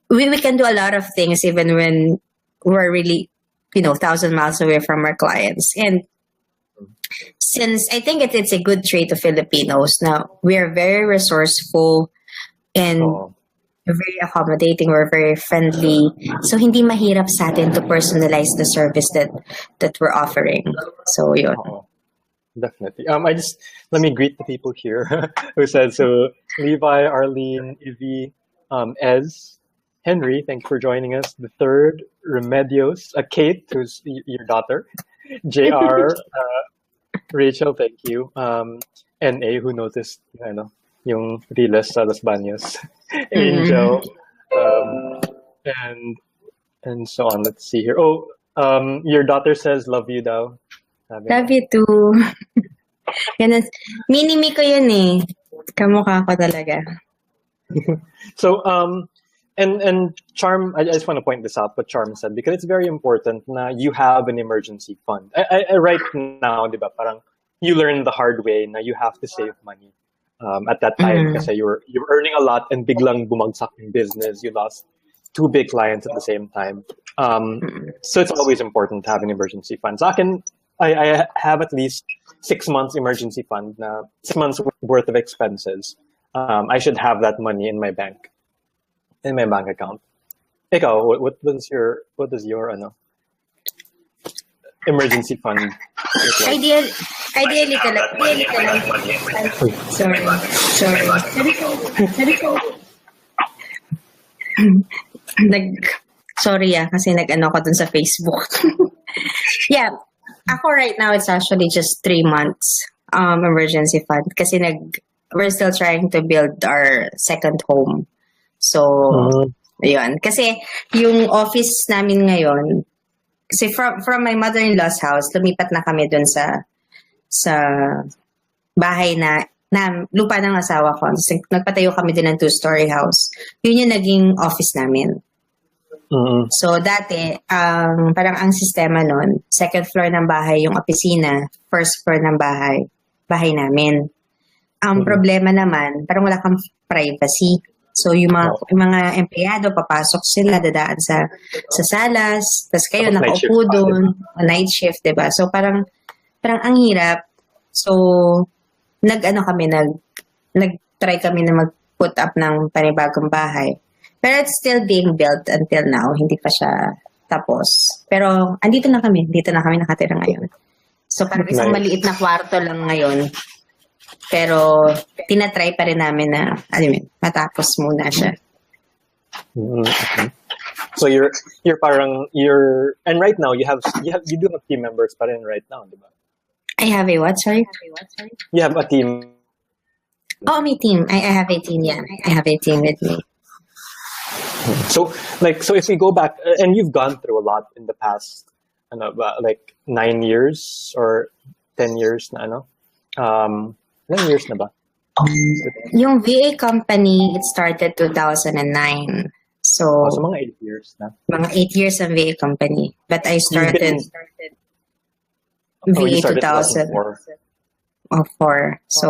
Speaker 2: we can do a lot of things even when we're really, 1,000 miles away from our clients. And since I think it's a good trait of Filipinos na we're very resourceful and we're very accommodating, we're very friendly. So hindi mahirap sa atin to personalize the service that we're offering. So yun.
Speaker 1: Definitely. Let me greet the people here who said so. Levi, Arlene, Ivy, Ez, Henry, thank you for joining us. The third, Remedios, Kate, who's your daughter, JR, Rachel, thank you. NA, who noticed, yung Riles sa Los Baños, Angel, and so on. Let's see here. Oh, your daughter says, love you daw.
Speaker 2: Love you too. Yan, mini-me ko yun eh. Kamukha ko talaga.
Speaker 1: So, and Charm, I just want to point this out, what Charm said, because it's very important na you have an emergency fund. I right now, di ba, parang you learn the hard way na you have to save money. At that time, kasi you were earning a lot and biglang bumagsak yung business. You lost 2 big clients at the same time. So it's always important to have an emergency fund. Sa akin, I have at least 6 months emergency fund na 6 months worth of expenses. I should have that money in my bank account. Ikaw, what does your emergency fund look like?
Speaker 2: Ideally ka lang. Sorry. Sorry kasi nag-ano ko dun sa Facebook. Yeah. Ako right now, it's actually just 3 months emergency fund kasi we're still trying to build our second home. So, yun. Kasi yung office namin ngayon, kasi from my mother-in-law's house, lumipat na kami dun sa bahay na lupa ng asawa ko. So, nagpatayo kami din ng 2-story house. Yun yung naging office namin. So, dati, parang ang sistema nun, second floor ng bahay yung opisina, first floor ng bahay namin. Ang problema naman, parang wala kang privacy. So, yung mga empleyado, papasok sila, dadaan sa salas, tapos kayo nakaupo doon, night shift, diba? So, parang ang hirap. So, nag-try kami na mag-put up ng panibagong bahay. Pero it's still being built until now. Hindi pa siya tapos. Pero andito na kami nakatira ngayon. So parang isang maliit na kwarto lang ngayon. Pero tinatry pa rin namin na matapos muna siya.
Speaker 1: So you're and right now you do have team members pa rin right now, di ba?
Speaker 2: I have a what? Sorry?
Speaker 1: You have a team.
Speaker 2: Oh, my team. I have a team, yeah. I have a team with me.
Speaker 1: So if we go back, and you've gone through a lot in the past, 9 years or 10 years na ilang years na ba?
Speaker 2: Yung VA company, it started 2009. So
Speaker 1: mga 8 years na.
Speaker 2: Mga 8 years ang VA company. But I started VA 2004. So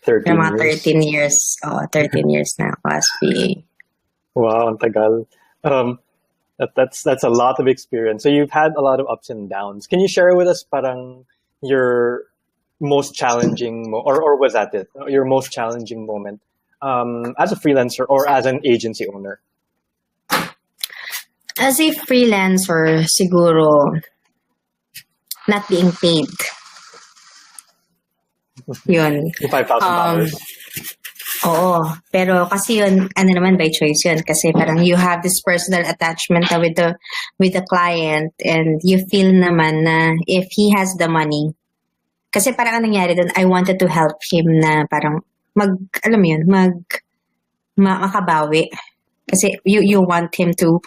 Speaker 1: 13
Speaker 2: mga
Speaker 1: years.
Speaker 2: 13 years na ako as VA.
Speaker 1: Wow, ang tagal. That's a lot of experience. So you've had a lot of ups and downs. Can you share with us parang your most challenging or was that it? Your most challenging moment as a freelancer or as an agency owner?
Speaker 2: As a freelancer, siguro not being paid. Yun.
Speaker 1: $5,000.
Speaker 2: Oo. Pero kasi yun, naman by choice yun. Kasi parang you have this personal attachment with the client and you feel naman na if he has the money, kasi parang ang nangyari doon, I wanted to help him na parang makabawi. Kasi you want him to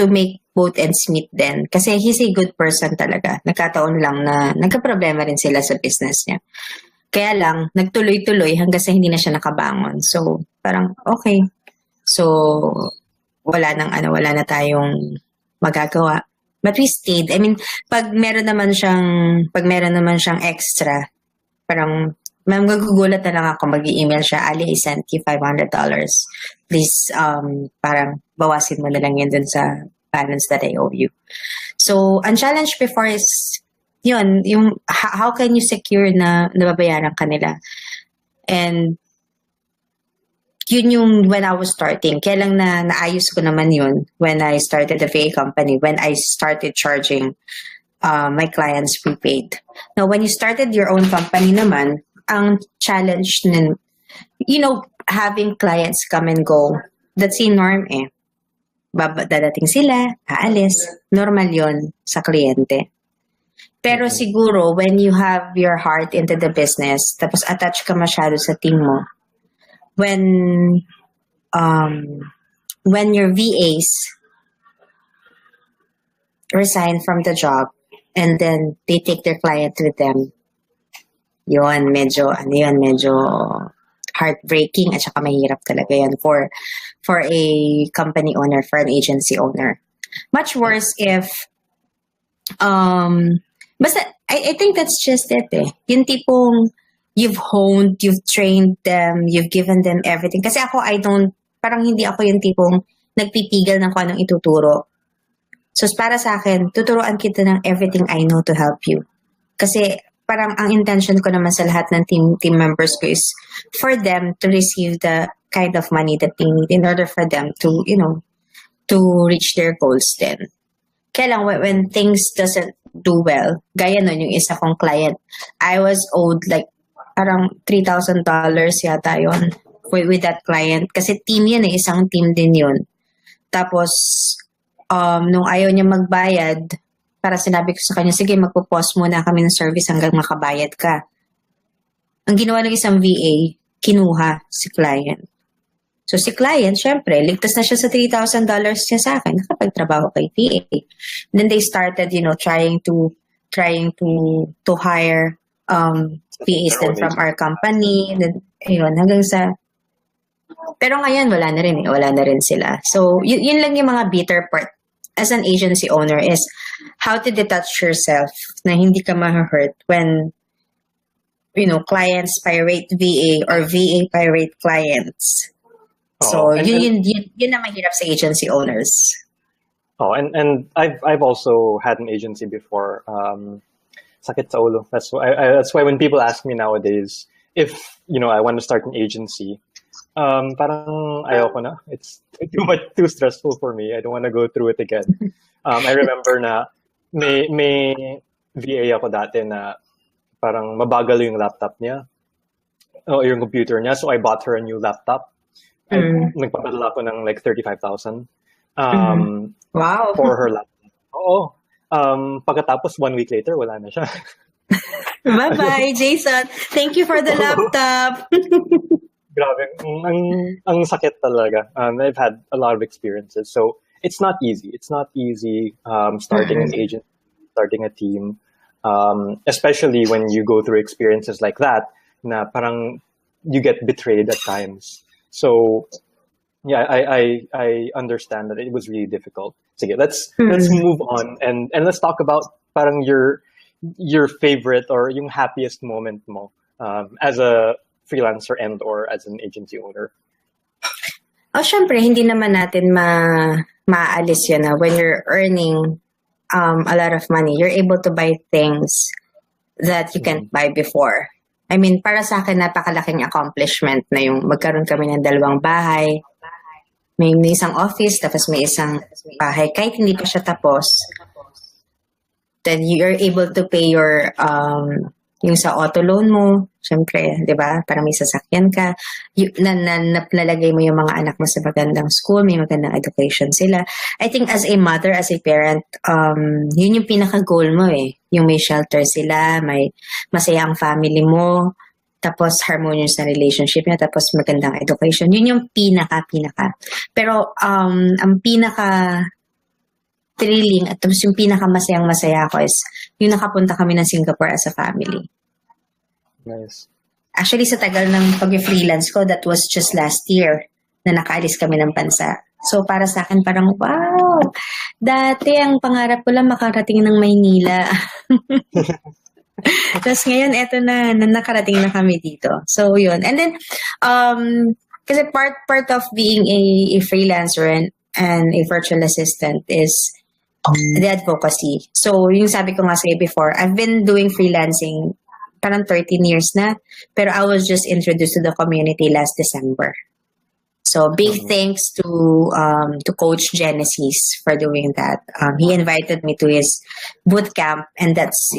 Speaker 2: make both ends meet din. Kasi he's a good person talaga. Nagkataon lang na nagka-problema rin sila sa business niya. Kaya lang, nagtuloy-tuloy hanggang sa hindi na siya nakabangon. So, parang, okay. So, wala na tayong magagawa. But we stayed. I mean, pag meron naman siyang extra, parang, magugulat na lang ako, mag-i-email siya, Ali, I sent you $500. Please, parang, bawasin mo na lang yun dun sa balance that I owe you. So, ang challenge before is, yun, yung, how can you secure na nababayaran ka nila? And, yun yung when I was starting. Kaya lang naayos ko naman yun when I started the VA company, when I started charging my clients prepaid. Now, when you started your own company naman, ang challenge nun, having clients come and go, that's the norm eh. Dadating sila, aalis, normal yon sa kliyente. Pero siguro, when you have your heart into the business, tapos attach ka masyado sa team mo, when your VAs resign from the job and then they take their client with them, yun, medyo heartbreaking at saka mahirap talaga yan for a company owner, for an agency owner. Much worse if, basta, I think that's just it eh. Yung tipong, you've honed, you've trained them, you've given them everything. Kasi ako, parang hindi ako yung tipong nagpipigil ng kung anong ituturo. So, para sa akin, tuturuan kita ng everything I know to help you. Kasi, parang ang intention ko naman sa lahat ng team members ko is for them to receive the kind of money that they need in order for them to, to reach their goals then. Kaya lang, when things doesn't do well, gaya nun, yung isa kong client, I was owed like parang $3,000 yata yun with that client. Kasi team yun eh, isang team din yun. Tapos, nung ayaw niya magbayad, para sinabi ko sa kanya, sige, magpo-pause muna kami ng service hanggang makabayad ka. Ang ginawa ng isang VA, kinuha si client. So si client, syempre, ligtas na siya sa $3,000 niya sa akin, nakapagtrabaho kay VA. Then they started, trying to hire VAs then from our company. Then, ayun, hanggang sa... Pero ngayon, wala na rin sila. So, yun lang yung mga bitter part as an agency owner is how to detach yourself na hindi ka ma-hurt when, clients pirate VA or VA pirate clients. So, yun na mahirap sa agency owners.
Speaker 1: Oh, and I've also had an agency before. Sakit sa ulo. That's why when people ask me nowadays if I want to start an agency, parang ayoko na. It's too stressful for me. I don't want to go through it again. I remember na may VA ako dati na parang mabagal yung laptop niya o yung computer niya. So I bought her a new laptop. And nagpapadala ko ng like 35,000
Speaker 2: wow.
Speaker 1: for her laptop. Oo. Pagkatapos 1 week later, wala na siya.
Speaker 2: Bye-bye, Jason. Thank you for the laptop.
Speaker 1: Grabe. Ang sakit talaga. I've had a lot of experiences. So, it's not easy. It's not easy starting an agent, starting a team, especially when you go through experiences like that, na parang you get betrayed at times. So, yeah, I understand that it was really difficult. Sige, let's move on and let's talk about parang your favorite or yung happiest moment mo as a freelancer and or as an agency owner.
Speaker 2: Oh, syempre, hindi naman natin maaalis yun na when you're earning a lot of money, you're able to buy things that you can't buy before. I mean, para sa akin, napakalaking accomplishment na yung magkaroon kami ng 2 bahay. May isang office, tapos may isang bahay. Kahit hindi pa siya tapos, then you're able to pay your yung sa auto loan mo, syempre, di ba? Para may sasakyan ka. Nalagay mo yung mga anak mo sa magandang school, may magandang education sila. I think as a mother, as a parent, yun yung pinaka-goal mo eh. Yung may shelter sila, may masayang family mo. tapos harmonious na relationship niya, tapos magandang education. Yun yung pinaka. Pero ang pinaka thrilling at tapos yung pinaka-masayang-masaya ko is yung nakapunta kami ng Singapore as a family.
Speaker 1: Nice.
Speaker 2: Actually, sa tagal ng pag-freelance ko, that was just last year na nakaalis kami ng bansa. So, para sa akin, parang, wow! Dati, ang pangarap ko lang makarating ng Maynila. Tapos ngayon, eto na nakarating na kami dito. So, yun. And then, kasi part of being a freelancer and a virtual assistant is the advocacy. So, yung sabi ko nga sa'yo before, I've been doing freelancing parang 13 years na, pero I was just introduced to the community last December. So, big thanks to Coach Genesis for doing that. He invited me to his boot camp, and that's,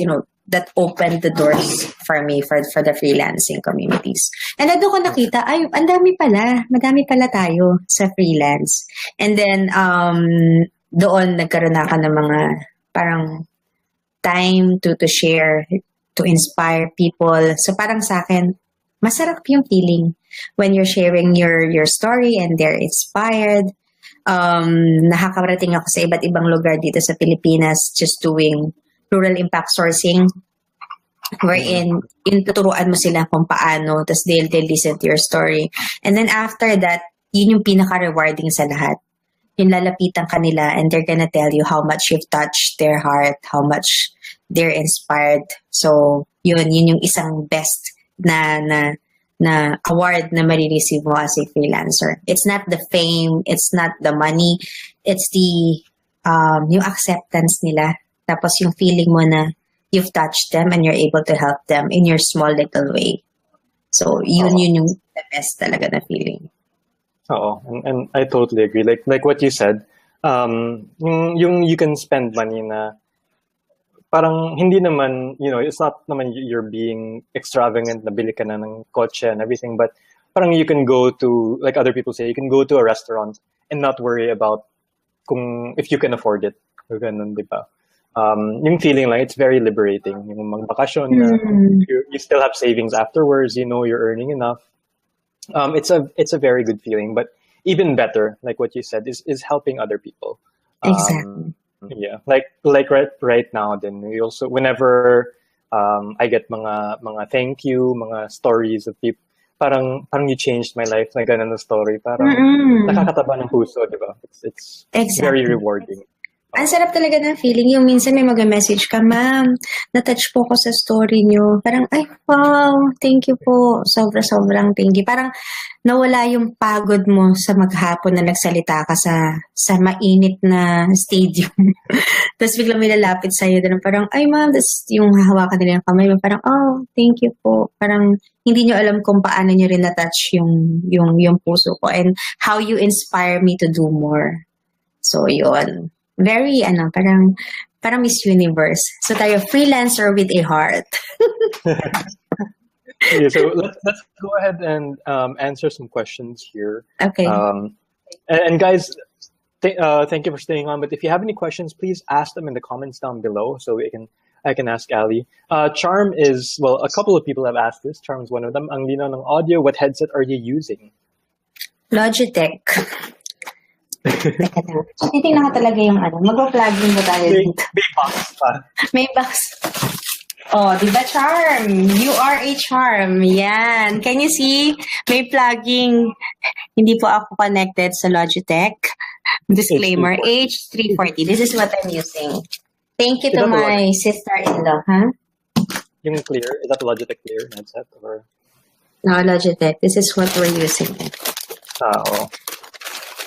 Speaker 2: that opened the doors for me for the freelancing communities. And doon ko nakita, ay, madami pala tayo sa freelance. And then, doon nagkaroon ako ng mga parang time to share, to inspire people. So parang sa akin, masarap yung feeling when you're sharing your story and they're inspired. Nakakarating ako sa iba't ibang lugar dito sa Pilipinas just doing rural impact sourcing, wherein tuturuan mo sila kung paano, tapos they'll listen to your story. And then after that, yun yung pinaka-rewarding sa lahat. Yung lalapitan kanila and they're gonna tell you how much you've touched their heart, how much they're inspired. So, yun yung isang best na award na marireceive mo as a freelancer. It's not the fame, it's not the money, it's the yung acceptance nila. Tapos yung feeling mo na you've touched them and you're able to help them in your small little way. So, yun yung the best talaga na feeling.
Speaker 1: Oh, and I totally agree. Like what you said, yung you can spend money na parang hindi naman, it's not naman you're being extravagant na bili ka na ng kotse and everything, but parang you can go to, like other people say, you can go to a restaurant and not worry about if you can afford it. Ganun, di ba? Yung feeling lang, it's very liberating. Yung magbakasyon na you still have savings afterwards, you're earning enough. It's a very good feeling, but even better, like what you said, is helping other people.
Speaker 2: Exactly.
Speaker 1: Yeah, like right now, then we also, whenever I get mga thank you, mga stories of people, parang you changed my life, na ganun na story, parang nakakataba ng puso, di ba? It's
Speaker 2: exactly.
Speaker 1: Very rewarding.
Speaker 2: Ang sarap talaga ng feeling. Yung minsan may mag-message ka, ma'am, na-touch po ko sa story nyo. Parang, ay, wow, thank you po. Sobrang thank you. Parang nawala yung pagod mo sa maghapon na nagsalita ka sa mainit na stadium. Tapos biglang may lalapit sa'yo na parang, ay ma'am, that's yung hahawakan nila yung kamay mo. Parang, oh, thank you po. Parang hindi nyo alam kung paano nyo rin na-touch yung puso ko and how you inspire me to do more. So, yun. Very, parang Miss Universe. So tayo, freelancer with a heart.
Speaker 1: Yeah, so let's go ahead and answer some questions here.
Speaker 2: Okay.
Speaker 1: And guys, thank you for staying on. But if you have any questions, please ask them in the comments down below so I can ask Allie. Charm is, well, a couple of people have asked this. Charm is one of them. Ang linaw ng audio, what headset are you using?
Speaker 2: Logitech. Titingnan ko talaga yung magpa-plugin ba tayo dito?
Speaker 1: May box pa.
Speaker 2: May box. Oh, di ba, Charm? You are a charm. Yan. Can you see? May plugging. Hindi po ako connected sa Logitech. Disclaimer, H340. This is what I'm using. Thank you to my sister-in-law, huh?
Speaker 1: Yung clear, is that Logitech clear headset? Or?
Speaker 2: No, Logitech. This is what we're using.
Speaker 1: Oo.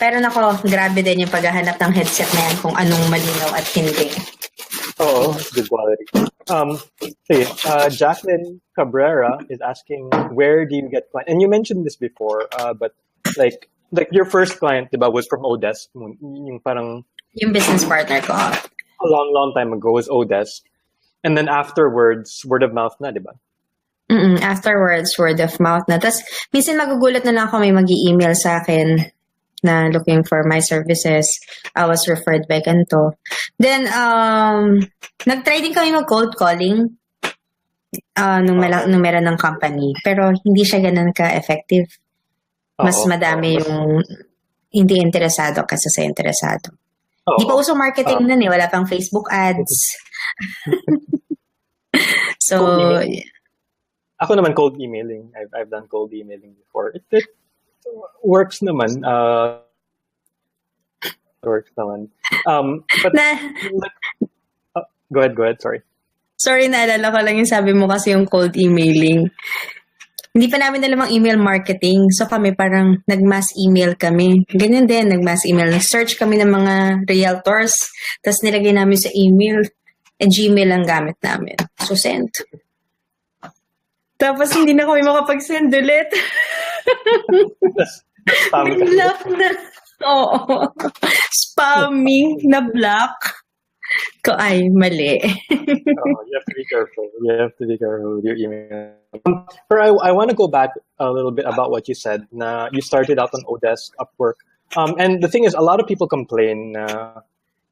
Speaker 2: Pero nako, grabe din yung paghahanap ng headset na yan kung anong malinaw at hindi.
Speaker 1: Oh, good quality. See, Jacqueline Cabrera is asking, where do you get clients? And you mentioned this before, but like your first client, diba, was from Odesk. Yung parang
Speaker 2: yung business partner ko.
Speaker 1: A long time ago was Odesk. And then afterwards, word of mouth na, diba?
Speaker 2: Afterwards, word of mouth na. Tapos, minsan magugulat na lang ako may mag-i-email sa akin na looking for my services. I was referred by ganito. Then, nag-try din kami mag-cold calling. numero ng company. Pero hindi siya ganun ka-effective. Mas madami yung hindi interesado kasi sa interesado. Di pa uso marketing nun eh. Wala pang Facebook ads. So,
Speaker 1: ako naman cold emailing. I've done cold emailing before. It works naman. Works naman. But go ahead.
Speaker 2: Sorry, naalala ko lang yung sabi mo kasi yung cold emailing. Hindi pa namin alam ang email marketing. So kami parang nag-mass email kami. Ganyan din, nag-mass email. Nag-search kami ng mga realtors. Tapos nilagay namin sa email. Gmail ang gamit namin. So send. Tapos hindi na kami makapag-send ulit. Nag-block na. Oo. Spamming na block. Ko ay mali.
Speaker 1: You have to be careful. You have to be careful with your email. I want to go back a little bit about what you said. Na you started out on Odesk, Upwork. And the thing is, a lot of people complain na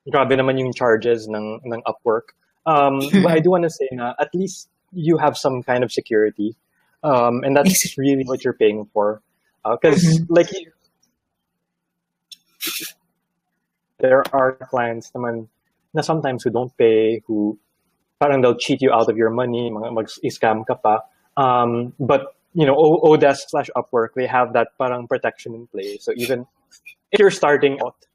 Speaker 1: grabe naman yung charges ng Upwork. But I do want to say na at least you have some kind of security. And that's really what you're paying for. Because there are clients naman na sometimes who don't pay, who parang they'll cheat you out of your money, mag-scam ka pa. But, Odesk/Upwork, they have that parang protection in place. So even if you're starting out,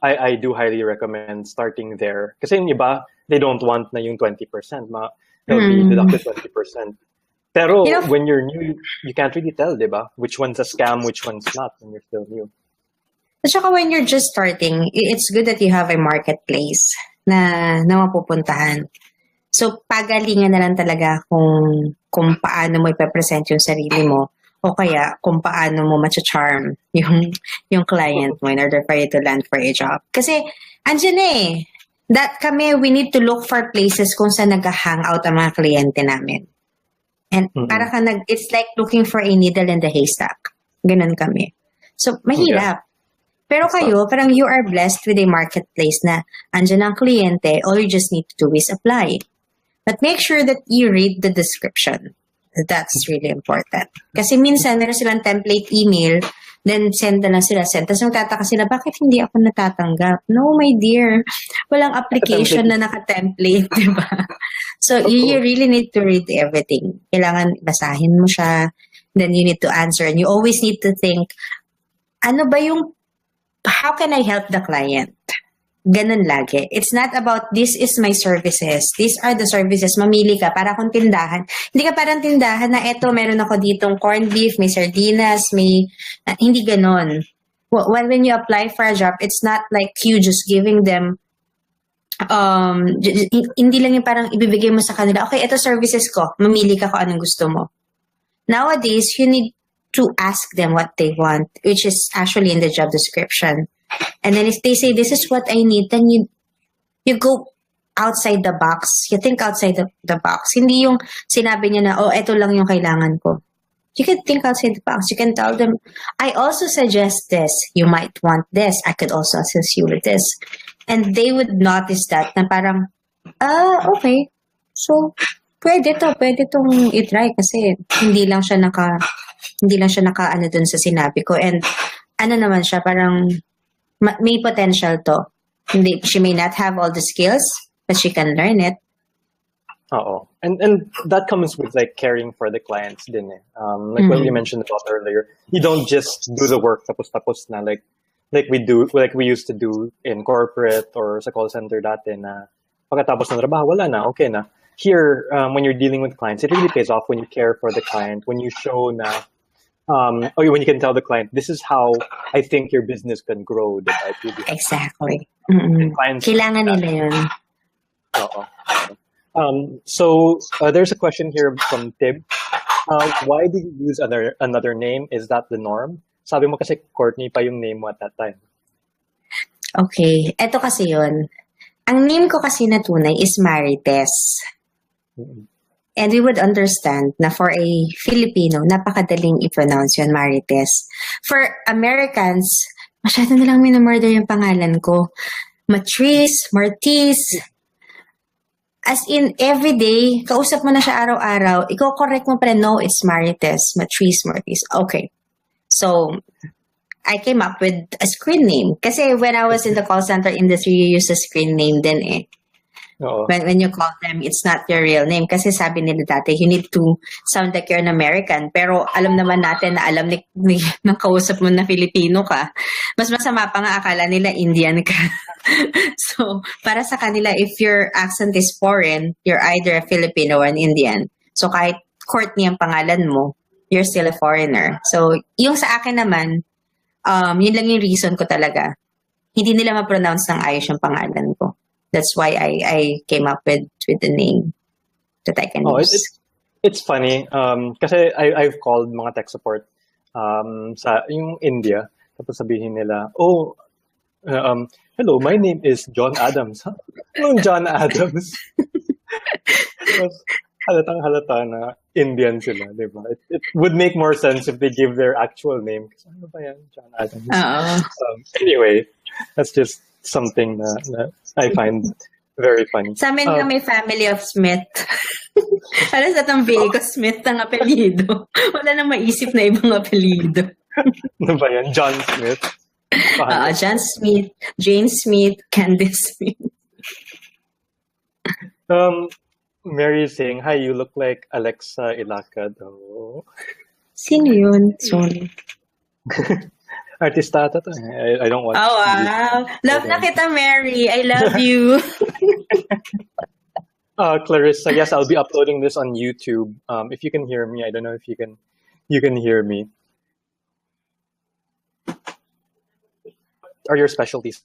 Speaker 1: I do highly recommend starting there. Kasi yung iba, they don't want na yung 20%. They'll be deducted 20%. Pero when you're new, you can't really tell, diba? Which one's a scam, which one's not when you're still new.
Speaker 2: At saka when you're just starting, it's good that you have a marketplace na mapupuntahan. So, pagalingan na lang talaga kung paano mo ipapresent yung sarili mo o kaya kung paano mo ma-charm yung client mo in order for you to land for a job. Kasi, andyan eh. We need to look for places kung saan nag-hangout ang mga kliyente namin. And it's like looking for a needle in the haystack. Ganun kami. So, mahirap. Pero kayo, parang you are blessed with a marketplace na andyan ang kliyente, all you just need to do is apply. But make sure that you read the description. That's really important. Kasi minsan, meron silang template email, then send na lang sila. Tapos magtataka sila, bakit hindi ako natatanggap? No, my dear. Walang application na naka-template, di ba? So, you really need to read everything. Kailangan basahin mo siya, then you need to answer. And you always need to think, how can I help the client? Ganun lagi. It's not about, this is my services. These are the services. Mamili ka para kung tindahan. Hindi ka parang tindahan na eto, meron ako ditong corned beef, may sardinas, hindi ganon. When you apply for a job, it's not like you just giving them, hindi lang yung parang ibibigay mo sa kanila, okay, ito services ko, mamili ka kung anong gusto mo. Nowadays, you need to ask them what they want, which is actually in the job description. And then if they say, this is what I need, then you go outside the box. You think outside the box. Hindi yung sinabi niya na, ito lang yung kailangan ko. You can think outside the box. You can tell them, I also suggest this. You might want this. I could also assist you with this. And they would notice that na parang, okay. So, pwede tong i-try kasi hindi lang siya naka dun sa sinabi ko. And naman siya, parang may potential to. She may not have all the skills, but she can learn it.
Speaker 1: Oo. And that comes with like caring for the clients din eh. What we mentioned about earlier. You don't just do the work tapos na like we used to do in corporate or sa call center dati na pagkatapos ng trabaho, wala na, okay na. Here, when you're dealing with clients, it really pays off when you care for the client, when you show na when you can tell the client, this is how I think your business can grow. Really
Speaker 2: exactly. Kailangan nila yun.
Speaker 1: So there's a question here from Tib. Why do you use another name? Is that the norm? Sabi mo kasi Courtney pa yung name mo at that time.
Speaker 2: Okay. Eto kasi yun. Ang name ko kasi na tunay is Marites. And we would understand na for a Filipino, napakadaling i-pronounce yun, Marites. For Americans, masyado na lang minamurder yung pangalan ko. Matrice, Martis. As in, every day, kausap mo na siya araw-araw, i-correct mo pa rin, no, it's Marites, Matrice Martis. Okay. So, I came up with a screen name. Kasi when I was in the call center industry, you use a screen name din eh.
Speaker 1: Oo.
Speaker 2: When you call them, it's not your real name. Kasi sabi nila dati, you need to sound like you're an American. Pero alam naman natin na alam ng kausap mo na Filipino ka. Mas masama pa nga akala nila Indian ka. So, para sa kanila, if your accent is foreign, you're either a Filipino or an Indian. So, kahit Courtney ang pangalan mo, you're still a foreigner. So, yung sa akin naman, yun lang yung reason ko talaga. Hindi nila ma-pronounce ng ayos yung pangalan ko. That's why I came up with the name that I can use.
Speaker 1: It's funny. Kasi I've called mga tech support sa yung India. Tapos sabihin nila, hello, my name is John Adams. Huh? Anong John Adams? Halatang-halata na Indian sila, di ba? It would make more sense if they give their actual name. Kasi ano ba yan? John Adams. Anyway, that's just something na I find very funny.
Speaker 2: Sa amin nga may family of Smith. Alam sa Tambigo, Smith ang apelido. Wala nang maisip na ibang apelido.
Speaker 1: Ano ba yan? John Smith?
Speaker 2: John Smith, Jane Smith, Candice Smith.
Speaker 1: Mary is saying, hi, you look like Alexa Ilacad. Oh.
Speaker 2: Sino yun? Sorry.
Speaker 1: Artistata to. I don't want
Speaker 2: Oh, wow. Love na kita, Mary. I love you.
Speaker 1: Clarissa, yes, I'll be uploading this on YouTube. If you can hear me, I don't know if you can hear me. Are your specialties?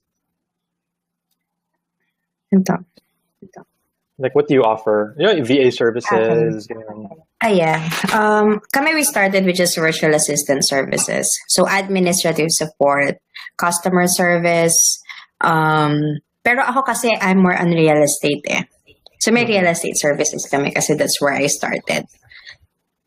Speaker 1: Like, what do you offer? VA services.
Speaker 2: Yeah. Kami we started with just virtual assistant services. So administrative support, customer service. Pero ako kasi I'm more on real estate eh. So may real estate services kami kasi that's where I started.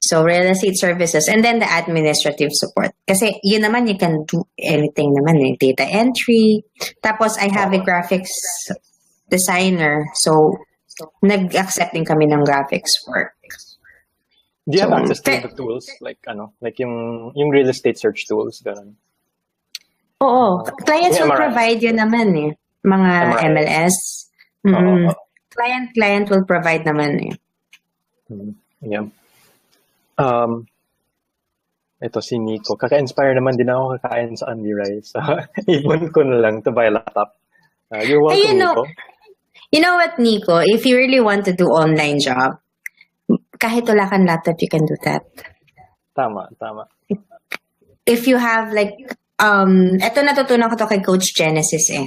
Speaker 2: So real estate services and then the administrative support. Kasi yun naman you can do anything naman eh. Data entry. Tapos I have a graphics designer. So nag-accept din kami ng graphics work.
Speaker 1: Do you have access to the tools? Like yung real estate search tools? Ganun?
Speaker 2: Oo. Clients will provide yun naman eh. Mga MLS. Client will provide naman eh.
Speaker 1: Yeah. Ito si Nico. Kaka-inspire naman din ako kakain sa Andy Rice. Ibon ko na lang to buy a laptop. You're welcome, Nico.
Speaker 2: You know what, Nico? If you really want to do online job, kahit wala kang laptop, you can do that.
Speaker 1: Tama.
Speaker 2: If you have eto natutunan ko to kay Coach Genesis eh.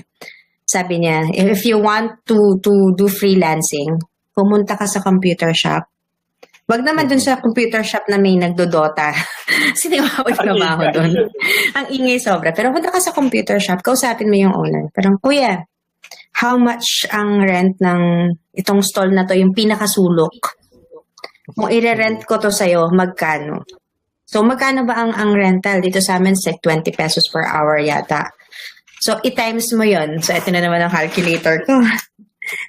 Speaker 2: Sabi niya, if you want to do freelancing, pumunta ka sa computer shop. Wag naman dun sa computer shop na may nagdodota. Sino yung trabaho dun? Ang ingay sobra. Pero punta ka sa computer shop, kausapin mo yung owner. Parang, kuya, how much ang rent ng itong stall na to, yung pinakasulok? Kung i-rent ko to sa'yo, magkano? So, magkano ba ang rental? Dito sa amin, like 20 pesos per hour yata. So, i-times mo yon. So, ito na naman ang calculator ko.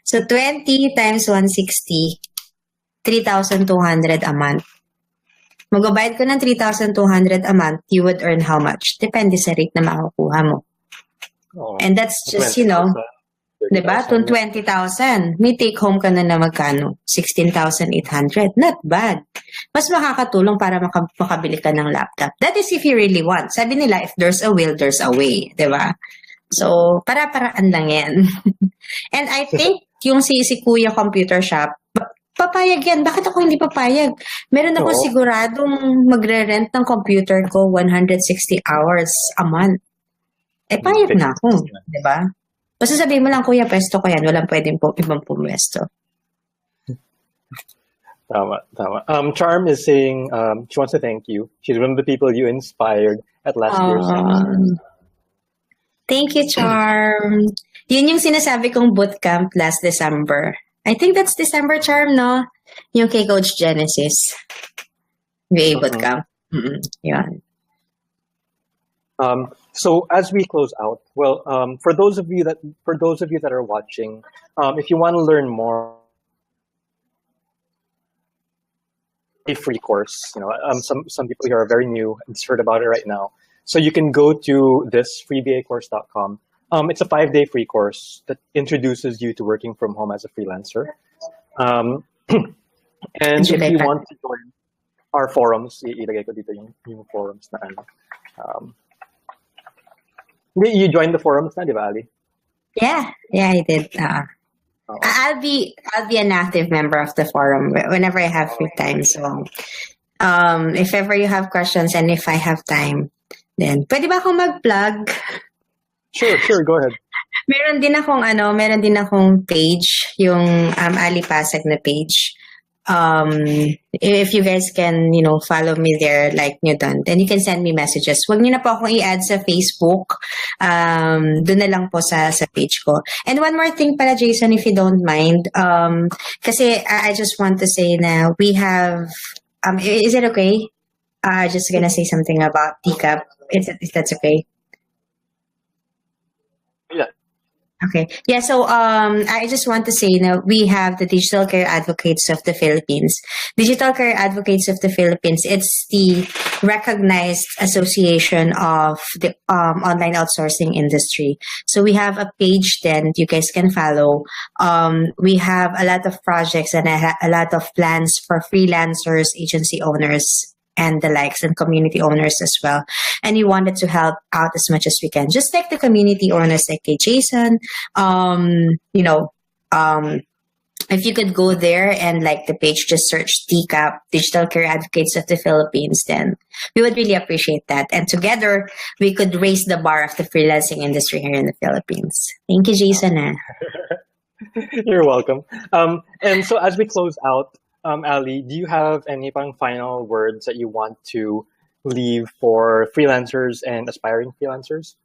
Speaker 2: So, 20 times 160, 3,200 a month. Magbabayad ko ng 3,200 a month, you would earn how much? Depende sa rate na makukuha mo. And that's just, diba? 20,000. May take home ka na magkano? 16,800. Not bad. Mas makakatulong para makabili ka ng laptop. That is if you really want. Sabi nila, if there's a will, there's a way. Diba? So, para-paraan lang yan. And I think yung si Kuya Computer Shop, papayag yan. Bakit ako hindi papayag? Meron ako siguradong magre-rent ng computer ko 160 hours a month. Payag na ako. Diba? Basta sabihin mo lang, kuya, pwesto ko yan. Walang pwedeng ibang pumwesto.
Speaker 1: Tama. Charm is saying she wants to thank you. She's one of the people you inspired at last year's seminar.
Speaker 2: Thank you, Charm. Yun yung sinasabi kong bootcamp last December. I think that's December, Charm, no? Yung kay Coach Genesis. VA bootcamp. Yan.
Speaker 1: So as we close out, for those of you that are watching, if you want to learn more a free course. Some people here are very new and just heard about it right now. So you can go to this freebacourse.com. It's a 5-day free course that introduces you to working from home as a freelancer. And if you want to join our forums, ilagay ko dito yung forums na ano. You joined the forums na, di ba, Ali?
Speaker 2: Yeah, I did. I'll be an active member of the forum whenever I have free time. So, if ever you have questions and if I have time, then pwede ba akong mag-plug?
Speaker 1: Sure, go ahead.
Speaker 2: Meron din akong page, yung Allie Pasag na page. If you guys can, follow me there, like nyo dun, then you can send me messages. Huwag nyo na po akong i-add sa Facebook. Doon na lang po sa page ko. And one more thing pala, Jason, if you don't mind. Kasi I just want to say na we have, is it okay? Just gonna say something about teacup. If that's okay.
Speaker 1: Yeah.
Speaker 2: Okay. Yeah, so I just want to say now we have the Digital Career Advocates of the Philippines. Digital Career Advocates of the Philippines, it's the recognized association of the online outsourcing industry. So we have a page then that you guys can follow. We have a lot of projects and a lot of plans for freelancers, agency owners, and the likes, and community owners as well. And we wanted to help out as much as we can. Just like the community owners like Jason, if you could go there and like the page, just search TCAP, Digital Career Advocates of the Philippines, then we would really appreciate that. And together, we could raise the bar of the freelancing industry here in the Philippines. Thank you, Jason.
Speaker 1: You're welcome. And so as we close out, Ali, do you have any final words that you want to leave for freelancers and aspiring freelancers?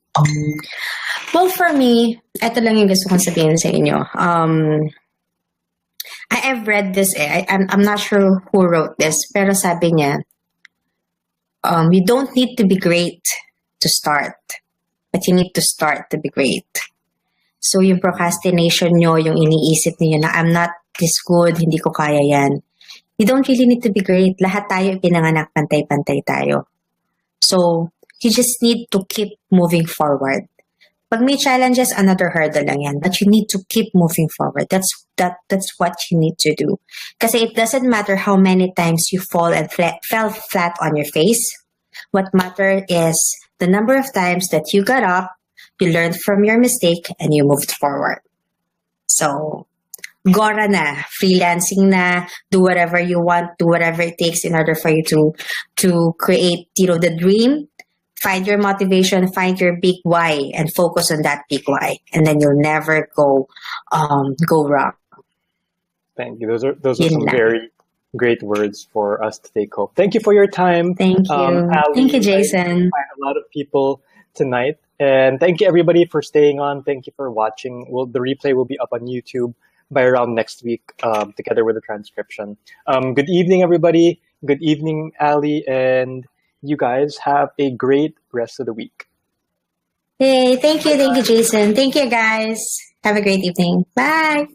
Speaker 2: Well, for me, ito lang yung gusto kong sabihin sa inyo. I've read this. I'm not sure who wrote this, pero sabi niya, you don't need to be great to start, but you need to start to be great. So yung procrastination nyo, yung iniisip niyo na I'm not this good, hindi ko kaya yan. You don't really need to be great. Lahat tayo pinanganak, pantay-pantay tayo. So, you just need to keep moving forward. Pag may challenges, another hurdle lang yan. But you need to keep moving forward. That's what you need to do. Kasi it doesn't matter how many times you fall and fell flat on your face. What matters is the number of times that you got up, you learned from your mistake, and you moved forward. So, gora na, freelancing na, do whatever you want, do whatever it takes in order for you to create, the dream. Find your motivation, find your big why, and focus on that big why, and then you'll never go wrong.
Speaker 1: Thank you. Those are some very great words for us to take home. Thank you for your time.
Speaker 2: Thank you.
Speaker 1: Ali,
Speaker 2: thank you, Jason.
Speaker 1: A lot of people tonight, and thank you everybody for staying on. Thank you for watching. The replay will be up on YouTube by around next week, together with the transcription. Good evening, everybody. Good evening, Ali, and you guys have a great rest of the week.
Speaker 2: Hey, thank you, Jason. Thank you, guys. Have a great evening. Bye.